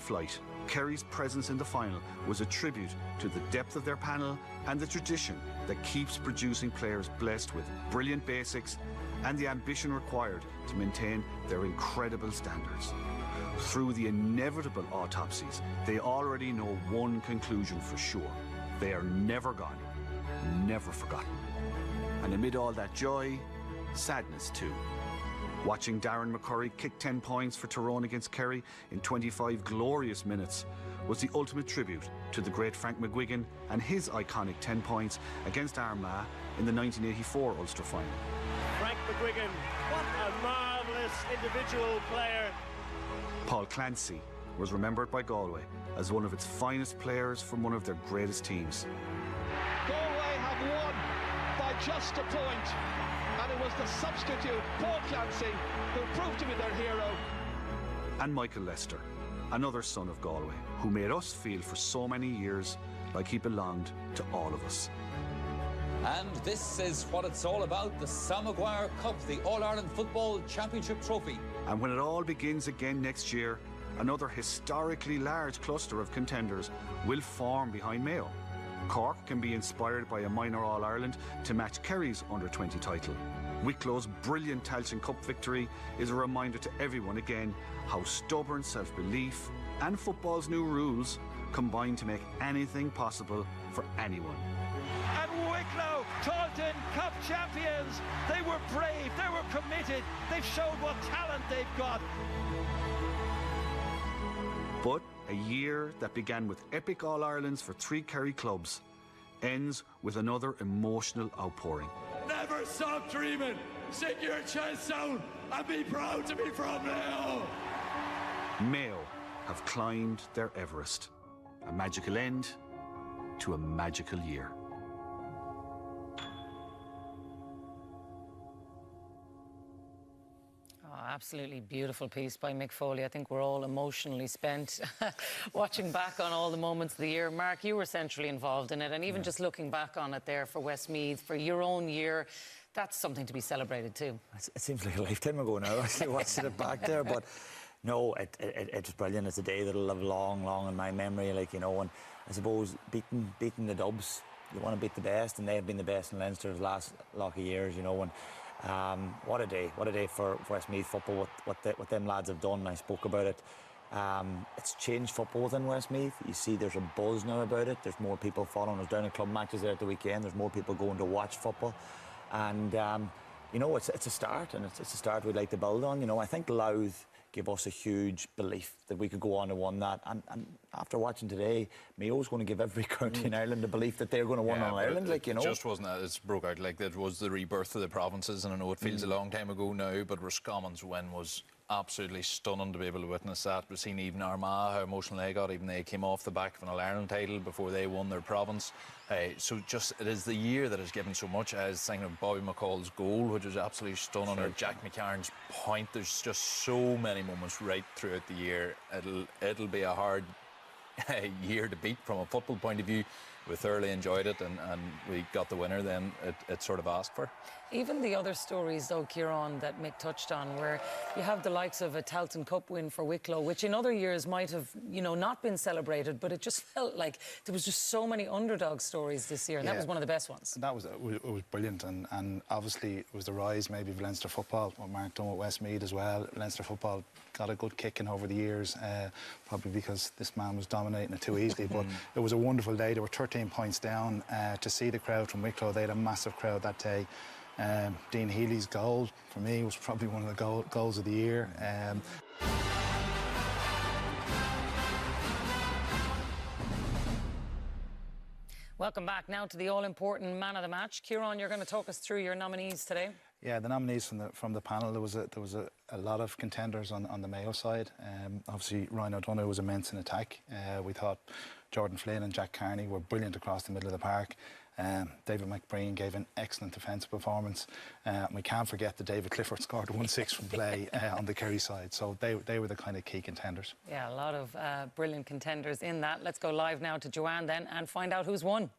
flight, Kerry's presence in the final was a tribute to the depth of their panel and the tradition that keeps producing players blessed with brilliant basics and the ambition required to maintain their incredible standards. Through the inevitable autopsies, they already know one conclusion for sure. They are never gone, never forgotten. And amid all that joy, sadness too. Watching Darren McCurry kick 10 points for Tyrone against Kerry in 25 glorious minutes was the ultimate tribute to the great Frank McGuigan and his iconic 10 points against Armagh in the 1984 Ulster final. Frank McGuigan, what a marvellous individual player. Paul Clancy was remembered by Galway as one of its finest players from one of their greatest teams. Galway have won by just a point. And it was the substitute, Paul Clancy, who proved to be their hero. And Michael Lester, another son of Galway, who made us feel for so many years like he belonged to all of us. And this is what it's all about, the Sam Maguire Cup, the All-Ireland Football Championship Trophy. And when it all begins again next year, another historically large cluster of contenders will form behind Mayo. Cork can be inspired by a minor All-Ireland to match Kerry's under-20 title. Wicklow's brilliant Tailteann Cup victory is a reminder to everyone again how stubborn self-belief and football's new rules combine to make anything possible for anyone. And Wicklow, Tailteann Cup champions. They were brave, they were committed, they've showed what talent they've got. But a year that began with epic All-Irelands for 3 Kerry clubs ends with another emotional outpouring. Never stop dreaming. Stick your chest out and be proud to be from Mayo. Mayo have climbed their Everest. A magical end to a magical year. Absolutely beautiful piece by Mick Foley. I think we're all emotionally spent watching back on all the moments of the year. Mark, you were centrally involved in it, and even just looking back on it there for Westmeath, for your own year, that's something to be celebrated too. It seems like a lifetime ago now, actually, watching it back there, but no, it's brilliant. It's a day that'll live long in my memory, like, you know, and I suppose beating the Dubs, you want to beat the best, and they've been the best in Leinster the last lot of years, you know, and what a day for Westmeath football, what them lads have done. I spoke about it. It's changed football within Westmeath. You see there's a buzz now about it. There's more people following us down at club matches there at the weekend. There's more people going to watch football. And, you know, it's a start, and it's a start we'd like to build on. You know, I think Louth gave us a huge belief that we could go on and win that. And after watching today, Mayo's going to give every county in Ireland the belief that they're going to win on Ireland, like, you know. It just wasn't that. It's broke out like that. Was the rebirth of the provinces, and I know it feels a long time ago now, but Roscommon's win was absolutely stunning to be able to witness that. We've seen even Armagh, how emotional they got, even they came off the back of an All-Ireland title before they won their province. So just, it is the year that has given so much. I was thinking of Bobby McCall's goal, which was absolutely stunning, or Jack McCarran's point. There's just so many moments right throughout the year. It'll be a hard year to beat from a football point of view. We thoroughly enjoyed it, and we got the winner then it sort of asked for. Even the other stories, though, Kieran, that Mick touched on, where you have the likes of a Tailteann Cup win for Wicklow, which in other years might have, you know, not been celebrated, but it just felt like there was just so many underdog stories this year, and that was one of the best ones. That was it was brilliant, and obviously it was the rise maybe of Leinster football, what Mark done with Westmeath as well. Leinster football got a good kicking over the years, probably because this man was dominating it too easily, but it was a wonderful day. They were 13 points down. To see the crowd from Wicklow, they had a massive crowd that day. Dean Healy's goal, for me, was probably one of the goals of the year. Welcome back now to the all-important man of the match. Kieran, you're going to talk us through your nominees today. Yeah, the nominees from the panel, there was a lot of contenders on the Mayo side. Obviously, Ryan O'Donoghue was immense in attack. We thought Jordan Flynn and Jack Carney were brilliant across the middle of the park. David McBreen gave an excellent defensive performance. We can't forget that David Clifford scored 1-6 from play on the Kerry side. So they were the kind of key contenders. Yeah, a lot of brilliant contenders in that. Let's go live now to Joanne then and find out who's won.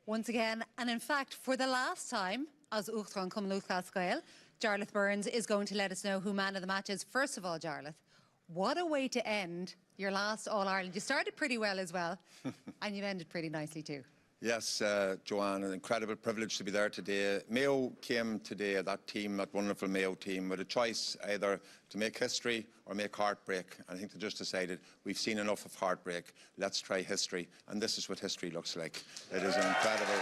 Once again, and in fact, for the last time, as Uchtron cum Lucascoil, Jarlath Burns is going to let us know who man of the match is. First of all, Jarlath, what a way to end your last All-Ireland. You started pretty well as well, and you've ended pretty nicely too. Yes, Joanne, an incredible privilege to be there today. Mayo came today, that team, that wonderful Mayo team, with a choice either to make history or make heartbreak. And I think they just decided, we've seen enough of heartbreak, let's try history. And this is what history looks like. It is incredible.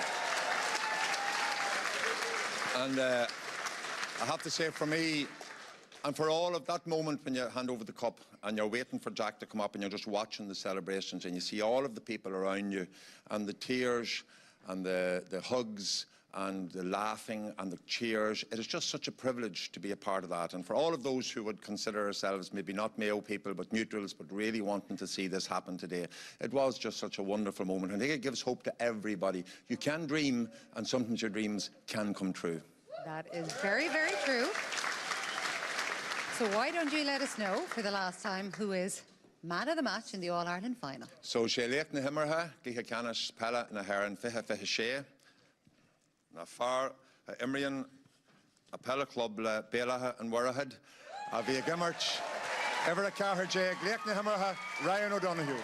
And I have to say, for me, and for all of that moment when you hand over the cup and you're waiting for Jack to come up and you're just watching the celebrations and you see all of the people around you and the tears and the hugs and the laughing and the cheers, it is just such a privilege to be a part of that. And for all of those who would consider ourselves maybe not Mayo people but neutrals but really wanting to see this happen today, it was just such a wonderful moment. And I think it gives hope to everybody. You can dream, and sometimes your dreams can come true. That is very, very true. So why don't you let us know for the last time who is man of the match in the All-Ireland final? So she leit na himmerha, gicha canis pella na herren fiche she, na far Imrian a pella club le belaha and warahad, a via gimmert, ever a carher jeg, leit na himmerha, Ryan O'Donoghue.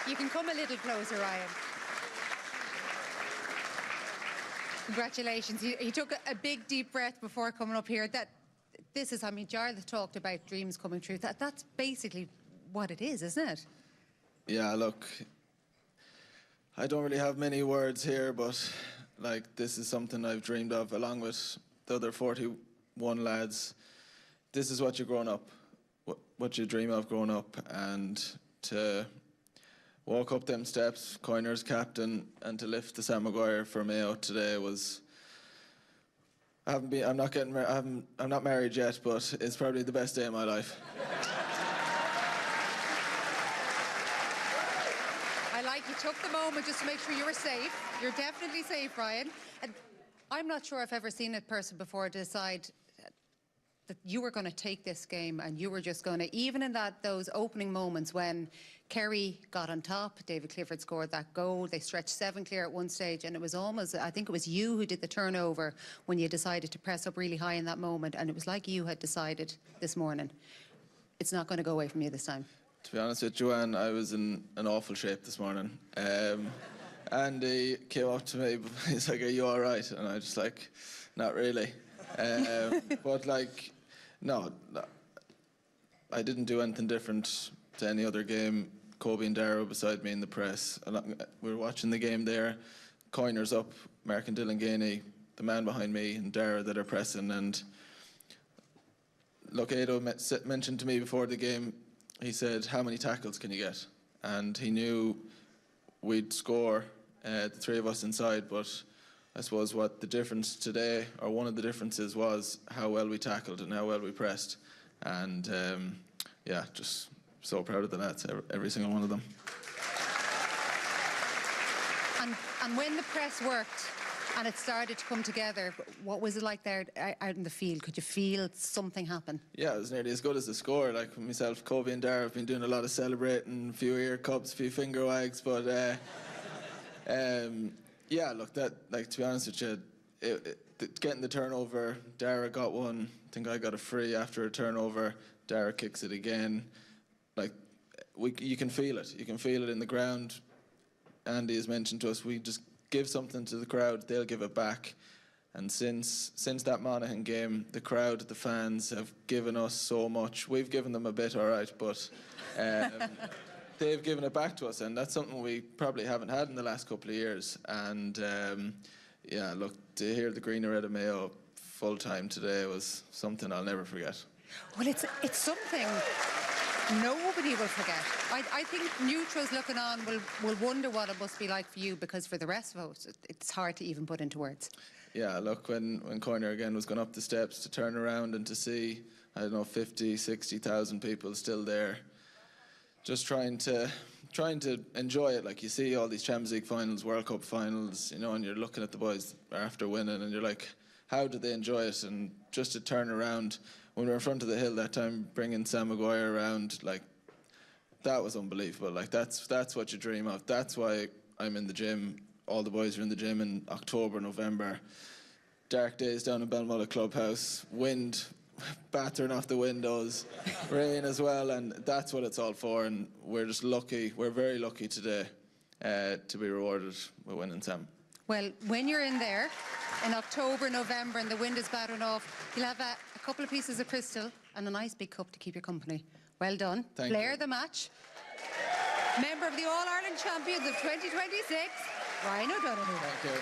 You can come a little closer, Ryan. Congratulations. He took a big deep breath before coming up here. This is, I mean, Jarlath talked about dreams coming true. That's basically what it is, isn't it? Yeah, look, I don't really have many words here, but like this is something I've dreamed of along with the other 41 lads. This is what you're growing up, what you dream of growing up, and to walk up them steps, Coiner's captain, and to lift the Sam Maguire for Mayo today was. I'm not married yet, but it's probably the best day of my life. I like you took the moment just to make sure you were safe. You're definitely safe, Ryan. And I'm not sure I've ever seen a person before decide that you were going to take this game and you were just going to, even in those opening moments when Kerry got on top, David Clifford scored that goal, they stretched 7 clear at one stage, and it was almost, I think it was you who did the turnover when you decided to press up really high in that moment, and it was like you had decided this morning, it's not going to go away from you this time. To be honest with Joanne, I was in an awful shape this morning. And he came up to me, he's like, "Are you all right?" And I was just like, "Not really." But like, no, I didn't do anything different to any other game. Kobe and Darrow beside me in the press. We were watching the game there. Coiner's up, Mark and Dylan Gainey, the man behind me, and Darrow that are pressing. And look, Ado mentioned to me before the game, he said, "How many tackles can you get?" And he knew we'd score, the three of us inside, but I suppose what the difference today, or one of the differences, was how well we tackled and how well we pressed. And yeah, just so proud of the lads, every single one of them. And when the press worked and it started to come together, what was it like there out in the field? Could you feel something happen? Yeah, it was nearly as good as the score. Like myself, Kobe and Dara have been doing a lot of celebrating, a few ear cups, a few finger wags, but yeah, look, that, like, to be honest with you, getting the turnover, Dara got one, I think I got a free after a turnover, Dara kicks it again. Like, you can feel it. You can feel it in the ground. Andy has mentioned to us, we just give something to the crowd, they'll give it back. And since that Monaghan game, the crowd, the fans have given us so much. We've given them a bit, all right, but they've given it back to us, and that's something we probably haven't had in the last couple of years. And yeah, look, to hear the Green and Red of Mayo full time today was something I'll never forget. Well, it's something nobody will forget. I think neutrals looking on will wonder what it must be like for you, because for the rest of us, it's hard to even put into words. Yeah, look, when Coiner again was going up the steps to turn around and to see, I don't know, 50, 60,000 people still there, just trying to enjoy it. Like, you see all these Champions League finals, World Cup finals, you know, and you're looking at the boys after winning and you're like, how did they enjoy it? And just to turn around, when we were in front of the hill that time, bringing Sam Maguire around, like, that was unbelievable. Like, that's what you dream of. That's why I'm in the gym. All the boys are in the gym in October, November. Dark days down in Balmulla Clubhouse, wind battering off the windows, rain as well, and that's what it's all for. And we're just lucky, we're very lucky today to be rewarded with winning, Sam. Well, when you're in there in October, November, and the wind is battering off, you'll have a couple of pieces of crystal and a nice big cup to keep your company. Well done. Thank Player you. of the match, member of the All-Ireland Champions of 2026, Ryan O'Donoghue. Thank you.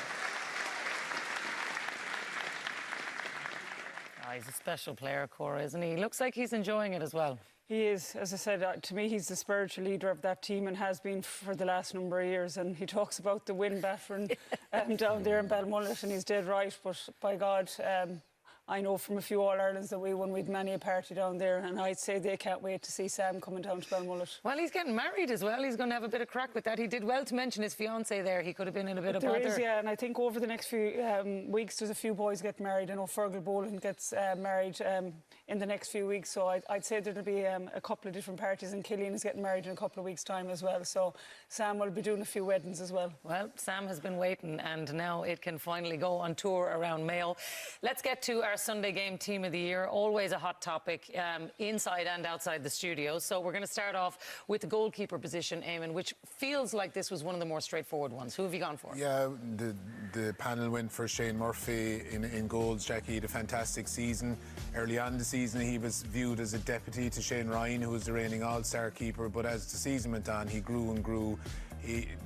Oh, he's a special player, Cora, isn't he? He looks like he's enjoying it as well. He is. As I said, to me, he's the spiritual leader of that team and has been for the last number of years. And he talks about the wind battering down there in Balmullet, and he's dead right. But by God, I know from a few All-Irelands that we won with many a party down there, and I'd say they can't wait to see Sam coming down to Balmullet. Well, he's getting married as well. He's going to have a bit of crack with that. He did well to mention his fiancée there. He could have been in a bit of bother. There is, yeah, and I think over the next few weeks there's a few boys getting married. I know Fergal Boland gets married in the next few weeks. So I'd say there'll be a couple of different parties, and Killian is getting married in a couple of weeks' time as well. So Sam will be doing a few weddings as well. Well, Sam has been waiting, and now it can finally go on tour around Mayo. Let's get to our Sunday game team of the year. Always a hot topic inside and outside the studio. So we're going to start off with the goalkeeper position, Eamon, which feels like this was one of the more straightforward ones. Who have you gone for? Yeah, the panel went for Shane Murphy in goals. Jackie had a fantastic season. Early on in the season, he was viewed as a deputy to Shane Ryan, who was the reigning all-star keeper. But as the season went on, he grew and grew.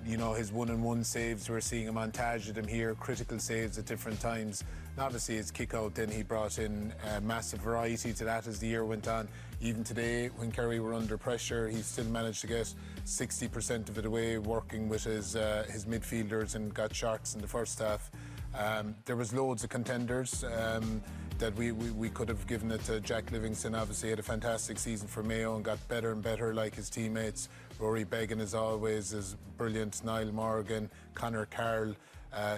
You know, his one-on-one saves, we're seeing a montage of them here, critical saves at different times. And obviously his kick-out, then he brought in massive variety to that as the year went on. Even today, when Kerry were under pressure, he still managed to get 60% of it away, working with his midfielders, and got shots in the first half. There was loads of contenders that we could have given it to. Jack Livingston obviously had a fantastic season for Mayo and got better and better like his teammates. Rory Beggan, as always, is brilliant. Niall Morgan, Conor Carroll.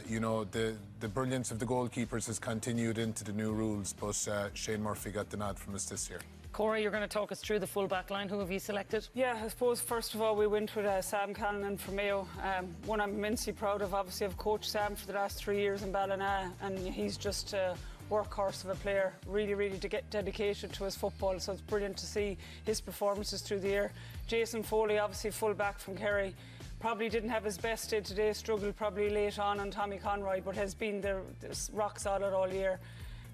You know, the brilliance of the goalkeepers has continued into the new rules, but Shane Murphy got the nod from us this year. Cora, you're going to talk us through the full back line. Who have you selected? Yeah, I suppose first of all we went with Sam Callanan from Mayo. One I'm immensely proud of. Obviously I've coached Sam for the last 3 years in Ballina, and he's just a workhorse of a player, really to get dedicated to his football, so it's brilliant to see his performances through the year. Jason Foley, obviously full back from Kerry, probably didn't have his best day today, struggled probably late on Tommy Conroy, but has been there rock solid all year.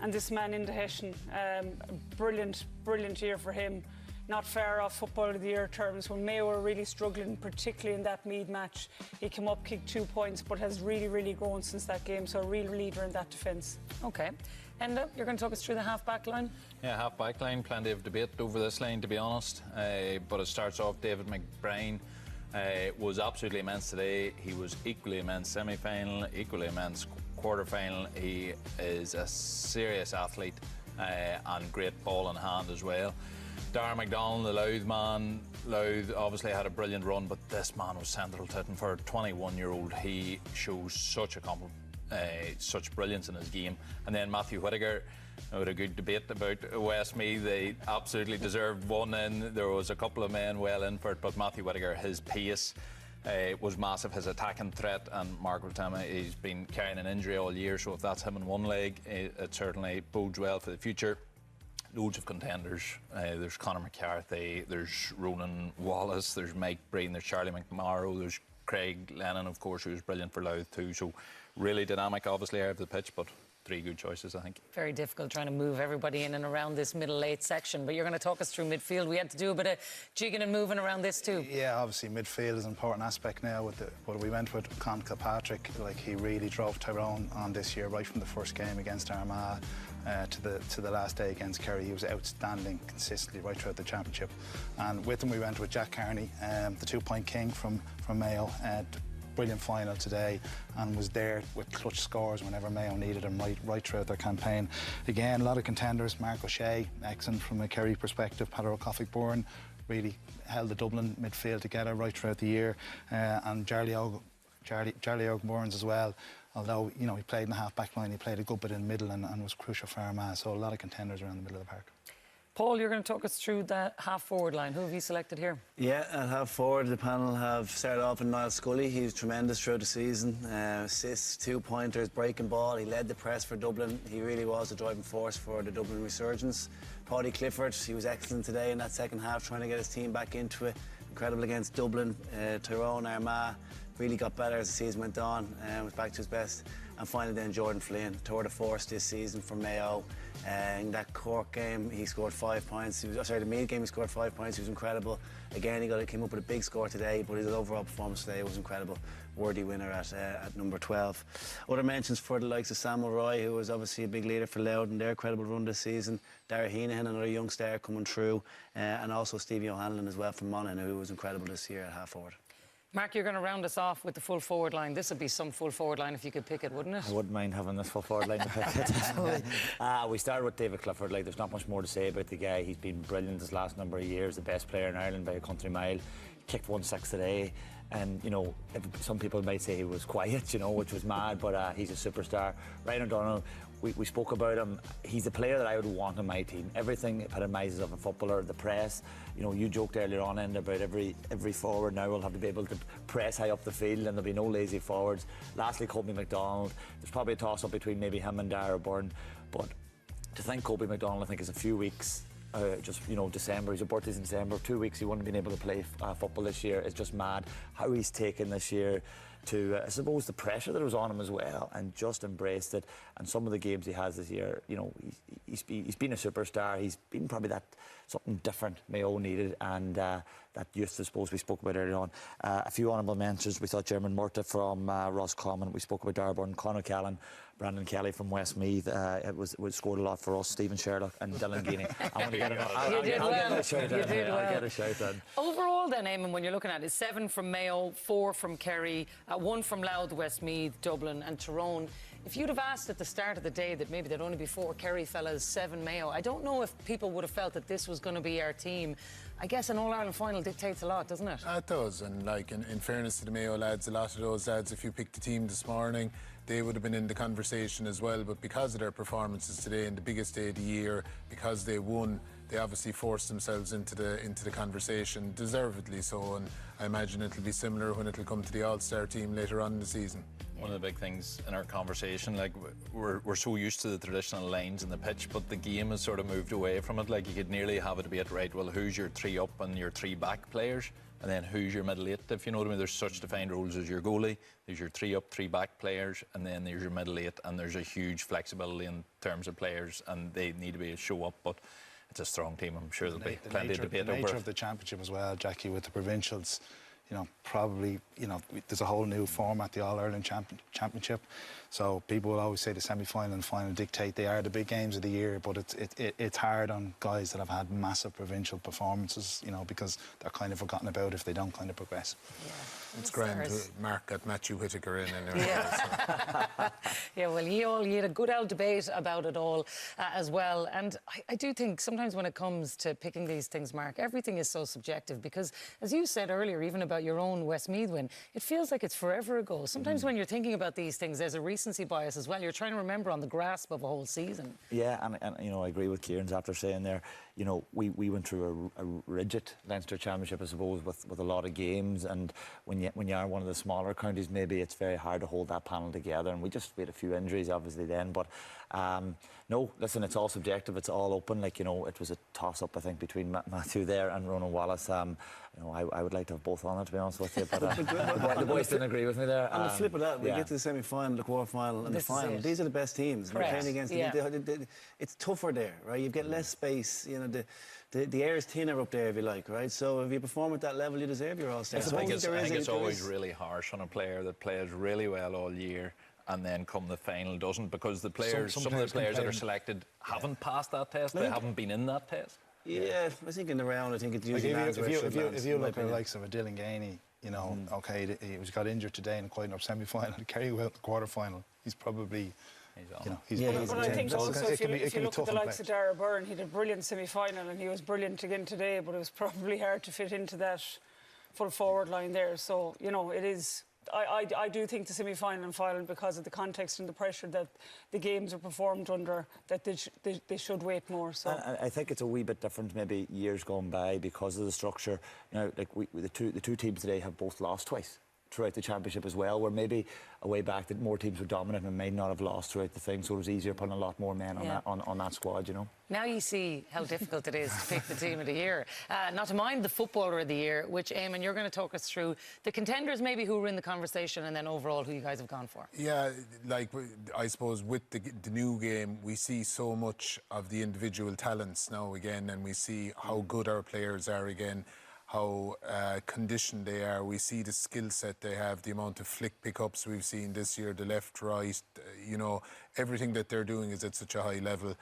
And this man in the Hessian, brilliant year for him. Not far off Football of the Year terms. When Mayo were really struggling, particularly in that Meath match, he came up, kicked 2 points, but has really grown since that game. So a real leader in that defence. Okay. Enda, you're going to talk us through the half-back line? Yeah, half-back line, plenty of debate over this line, to be honest. But it starts off, David McBride was absolutely immense today. He was equally immense semi-final, equally immense quarter-final. He is a serious athlete and great ball in hand as well. Darren McDonald, the Louth man. Louth obviously had a brilliant run, but this man was central to it. And for a 21-year-old, he shows such brilliance in his game. And then Matthew Whittaker, we had a good debate about Westmeath. They absolutely deserved one in. There was a couple of men well in for it, but Matthew Whittaker, his pace was massive, his attacking threat, and Mark Rotema, he's been carrying an injury all year, so if that's him in one leg, it certainly bodes well for the future. Loads of contenders. There's Conor McCarthy, there's Ronan Wallace, there's Mike Breen, there's Charlie McMorrow, there's Craig Lennon, of course, who's brilliant for Louth too. So really dynamic, obviously, out of the pitch, but 3 good choices, I think. Very difficult trying to move everybody in and around this middle-late section, but you're going to talk us through midfield. We had to do a bit of jigging and moving around this too. Yeah, obviously midfield is an important aspect now with what we went with Con Kilpatrick. Like, he really drove Tyrone on this year, right from the first game against Armagh to the last day against Kerry. He was outstanding consistently right throughout the championship. And with him we went with Jack Carney, the 2-point king from Mayo. Brilliant final today, and was there with clutch scores whenever Mayo needed him right throughout their campaign. Again, a lot of contenders. Mark O'Shea, excellent from a Kerry perspective. Peadar O'Cofaigh-Byrne really held the Dublin midfield together right throughout the year, and Charlie Burns as well. Although, you know, he played in the half-back line, he played a good bit in the middle and was crucial for Armagh. So a lot of contenders around the middle of the park. Paul, you're going to talk us through the half-forward line. Who have you selected here? Yeah, at half-forward, the panel have started off with Niall Scully. He was tremendous throughout the season. Assists, 2-pointers, breaking ball. He led the press for Dublin. He really was the driving force for the Dublin resurgence. Paddy Clifford, he was excellent today in that second half, trying to get his team back into it. Incredible against Dublin, Tyrone, Armagh. Really got better as the season went on, was back to his best. And finally then Jordan Flynn, tour de force this season for Mayo. In that Cork game, he scored 5 points. The Meath game, he scored 5 points. He was incredible. Again, he came up with a big score today, but his overall performance today was incredible. Worthy winner at number 12. Other mentions for the likes of Samuel Roy, who was obviously a big leader for Louth in their credible run this season. Dara Heenan, another young star coming through, and also Stevie O'Hanlon as well from Monaghan, who was incredible this year at half forward. Mark, you're going to round us off with the full forward line. This would be some full forward line if you could pick it, wouldn't it? I wouldn't mind having this full forward line to pick it. We started with David Clifford. Like, there's not much more to say about the guy. He's been brilliant this last number of years, the best player in Ireland by a country mile. Kicked 1-6 today. And, you know, some people might say he was quiet, you know, which was mad, but he's a superstar. Ryan O'Donnell we spoke about him. He's the player that I would want on my team. Everything epitomises of a footballer. The press. You know, you joked earlier on End about every forward now will have to be able to press high up the field, and there'll be no lazy forwards. Lastly, Kobe McDonald. There's probably a toss-up between maybe him and Dara Byrne, but to think Kobe McDonald, I think, is a few weeks. December. His birthday's in December. 2 weeks he wouldn't have been able to play football this year. It's just mad how he's taken this year to, I suppose, the pressure that was on him as well, and just embraced it. And some of the games he has this year, you know, he's been a superstar. He's been probably that something different Mayo needed, and that youth, I suppose, we spoke about earlier on. A few honourable mentions. We thought Jeremy Murtagh from Roscommon. We spoke about Dara Byrne, Conor Callan, Brandon Kelly from Westmeath. It scored a lot for us. Stephen Sherlock and Dylan Geeney. I want to get You did well. I'll get a shout out. Overall then, Eamon, when you're looking at it, 7 from Mayo, 4 from Kerry, 1 from Louth, Westmeath, Dublin and Tyrone. If you'd have asked at the start of the day that maybe there'd only be 4 Kerry fellas, 7 Mayo, I don't know if people would have felt that this was going to be our team. I guess an All-Ireland final dictates a lot, doesn't it? It does, and like in fairness to the Mayo lads, a lot of those lads, if you picked the team this morning, they would have been in the conversation as well, but because of their performances today in the biggest day of the year, because they won, they obviously forced themselves into the conversation, deservedly so, and I imagine it'll be similar when it'll come to the All-Star team later on in the season. One of the big things in our conversation, like we're so used to the traditional lines in the pitch, but the game has sort of moved away from it. Like you could nearly have a debate, right, well, who's your 3 up and your 3 back players, and then who's your middle 8, if you know what I mean. There's such defined roles as your goalie, there's your 3 up, 3 back players, and then there's your middle 8, and there's a huge flexibility in terms of players, and they need to be a show up, but it's a strong team. I'm sure there'll be plenty of debate over it. The nature of the championship as well, Jackie, with the provincials, you know, probably, you know, there's a whole new format, the All-Ireland Championship. So people will always say the semi-final and final dictate. They are the big games of the year, but it's hard on guys that have had massive provincial performances, you know, because they're kind of forgotten about if they don't kind of progress. Yeah. It's grand to Mark got Matthew Whitaker in anyway. Yeah. Yeah, well, you had a good old debate about it all as well. And I do think sometimes when it comes to picking these things, Mark, everything is so subjective because, as you said earlier, even about your own Westmeath win, it feels like it's forever ago. Sometimes when you're thinking about these things, there's a recency bias as well. You're trying to remember on the grasp of a whole season. Yeah, and you know, I agree with Kieran's after saying there, you know, we went through a rigid Leinster Championship, I suppose, with a lot of games, and when you are one of the smaller counties, maybe it's very hard to hold that panel together, and we had a few injuries obviously then, but no, listen, it's all subjective, it's all open. Like, you know, it was a toss-up, I think, between Matthew there and Ronan Wallace. You know, I would like to have both on it, to be honest with you, but the boys didn't agree with me there. On the flip of that, we get to the semi-final, the quarter-final and the final. These are the best teams. We're playing against it's tougher there, right? You get less space, you know, the air is thinner up there, if you like, right? So if you perform at that level, you deserve your All-Star. I think it's always really harsh on a player that plays really well all year and then come the final doesn't, because the players, some of the players that are selected haven't passed that test, they haven't been in that test. Yeah, I think in the round, I think it's usually if you look at the likes of a Dylan Geeney, you know, okay, he got injured today in quite up semi-final, Kerry well quarter-final. He's probably, you know, he's but I think also if you look at the likes of Dara Byrne, he did a brilliant semi-final and he was brilliant again today, but it was probably hard to fit into that full forward line there. So, you know, it is. I do think the semi-final and final, because of the context and the pressure that the games are performed under, that they should weight more. So I think it's a wee bit different maybe years gone by because of the structure. You know, like the two teams today have both lost twice throughout the championship as well, where maybe a way back that more teams were dominant and may not have lost throughout the thing, so it was easier putting a lot more men on that squad, you know. Now you see how difficult it is to pick the team of the year. Not to mind the footballer of the year, which, Eamon, you're going to talk us through the contenders maybe who were in the conversation, and then overall who you guys have gone for. Yeah, like I suppose with the new game, we see so much of the individual talents now again, and we see how good our players are again, how conditioned they are. We see the skill set they have, the amount of flick pickups we've seen this year, the left, right, you know, everything that they're doing is at such a high level.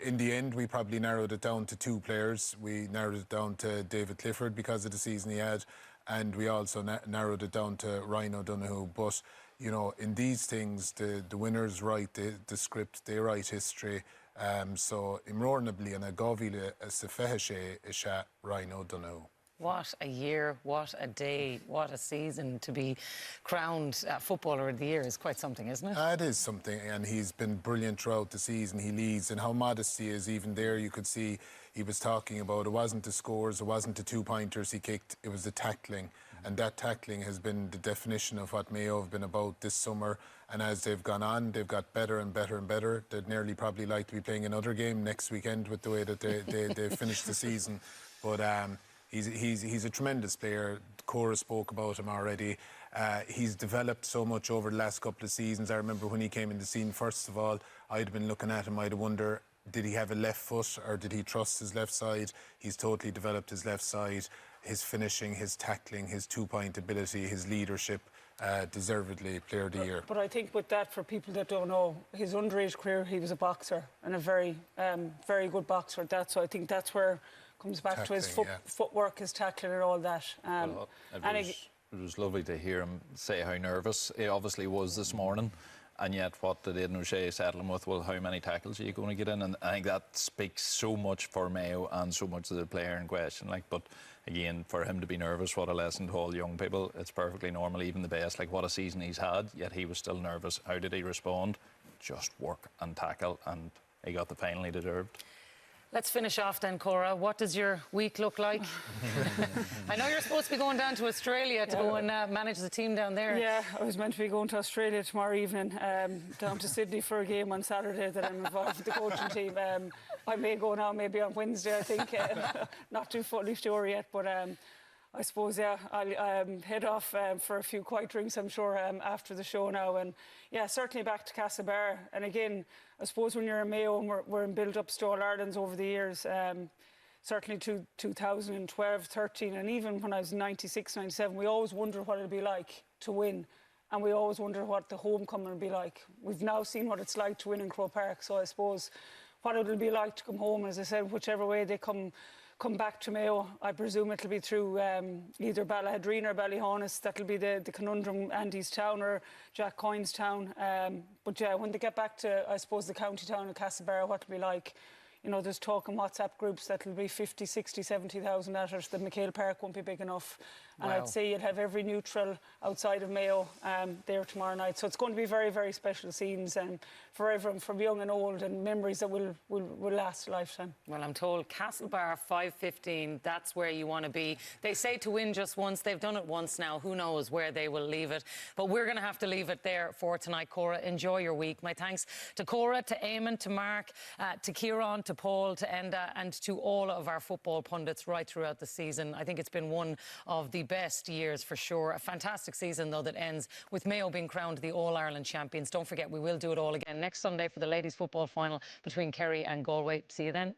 In the end, we probably narrowed it down to 2 players. We narrowed it down to David Clifford because of the season he had, and we also narrowed it down to Ryan O'Donoghue. But, you know, in these things, the winners write the script, they write history. So, imrornably and a govile a sefehishe isha Ryan O'Donoghue. What a year, what a day, what a season to be crowned Footballer of the Year is quite something, isn't it? It is something, and he's been brilliant throughout the season. He leads, and how modest he is. Even there, you could see he was talking about it wasn't the scores, it wasn't the 2-pointers he kicked, it was the tackling. And that tackling has been the definition of what Mayo have been about this summer. And as they've gone on, they've got better and better and better. They'd nearly probably like to be playing another game next weekend with the way that they finished the season. But he's a tremendous player. Cora spoke about him already. He's developed so much over the last couple of seasons. I remember when he came in the scene, first of all, I'd have been looking at him, I'd have wondered, did he have a left foot or did he trust his left side? He's totally developed his left side. His finishing, his tackling, his 2-point ability, his leadership, deservedly Player of the Year. But I think with that, for people that don't know, his underage career, he was a boxer and a very, very good boxer at that. So I think that's where it comes back Tackling, to his footwork, his tackling and all that. It was lovely to hear him say how nervous he obviously was this morning. And yet, what did Aidan O'Shea settle him with? Well, how many tackles are you going to get in? And I think that speaks so much for Mayo and so much to the player in question. But again, for him to be nervous, what a lesson to all young people. It's perfectly normal, even the best. What a season he's had, yet he was still nervous. How did he respond? Just work and tackle, and he got the final he deserved. Let's finish off then, Cora. What does your week look like? I know you're supposed to be going down to Australia to go and manage the team down there. Yeah, I was meant to be going to Australia tomorrow evening, down to Sydney for a game on Saturday that I'm involved with the coaching team. I may go now, maybe on Wednesday, I think. Not too fully sure yet, but I suppose, I'll head off for a few quiet drinks, I'm sure, after the show now. And, certainly back to Castlebar. And again, I suppose when you're in Mayo and we're in build-ups to All-Irelands over the years, certainly 2012, 13, and even when I was 96, 97, we always wonder what it'll be like to win. And we always wonder what the homecoming will be like. We've now seen what it's like to win in Croke Park, so I suppose what it'll be like to come home, as I said, whichever way they come back to Mayo. I presume it'll be through either Ballahadreen or Ballyhonus. That'll be the conundrum, Andy's town or Jack Coyne's town. But when they get back to, I suppose, the county town of Castlebar, what it'll be like. There's talk in WhatsApp groups that'll be 50, 60, 70,000 at it. The McHale Park won't be big enough. And Wow. I'd say you'll have every neutral outside of Mayo there tomorrow night. So it's going to be very, very special scenes and for everyone, from young and old, and memories that will last a lifetime. Well, I'm told Castlebar 5:15, that's where you want to be. They say to win just once. They've done it once now. Who knows where they will leave it. But we're going to have to leave it there for tonight, Cora. Enjoy your week. My thanks to Cora, to Eamon, to Mark, to Kieran, to Paul, to Enda, and to all of our football pundits right throughout the season. I think it's been one of the best years for sure. A fantastic season, though, that ends with Mayo being crowned the All-Ireland champions. Don't forget, we will do it all again next Sunday for the ladies' football final between Kerry and Galway. See you then.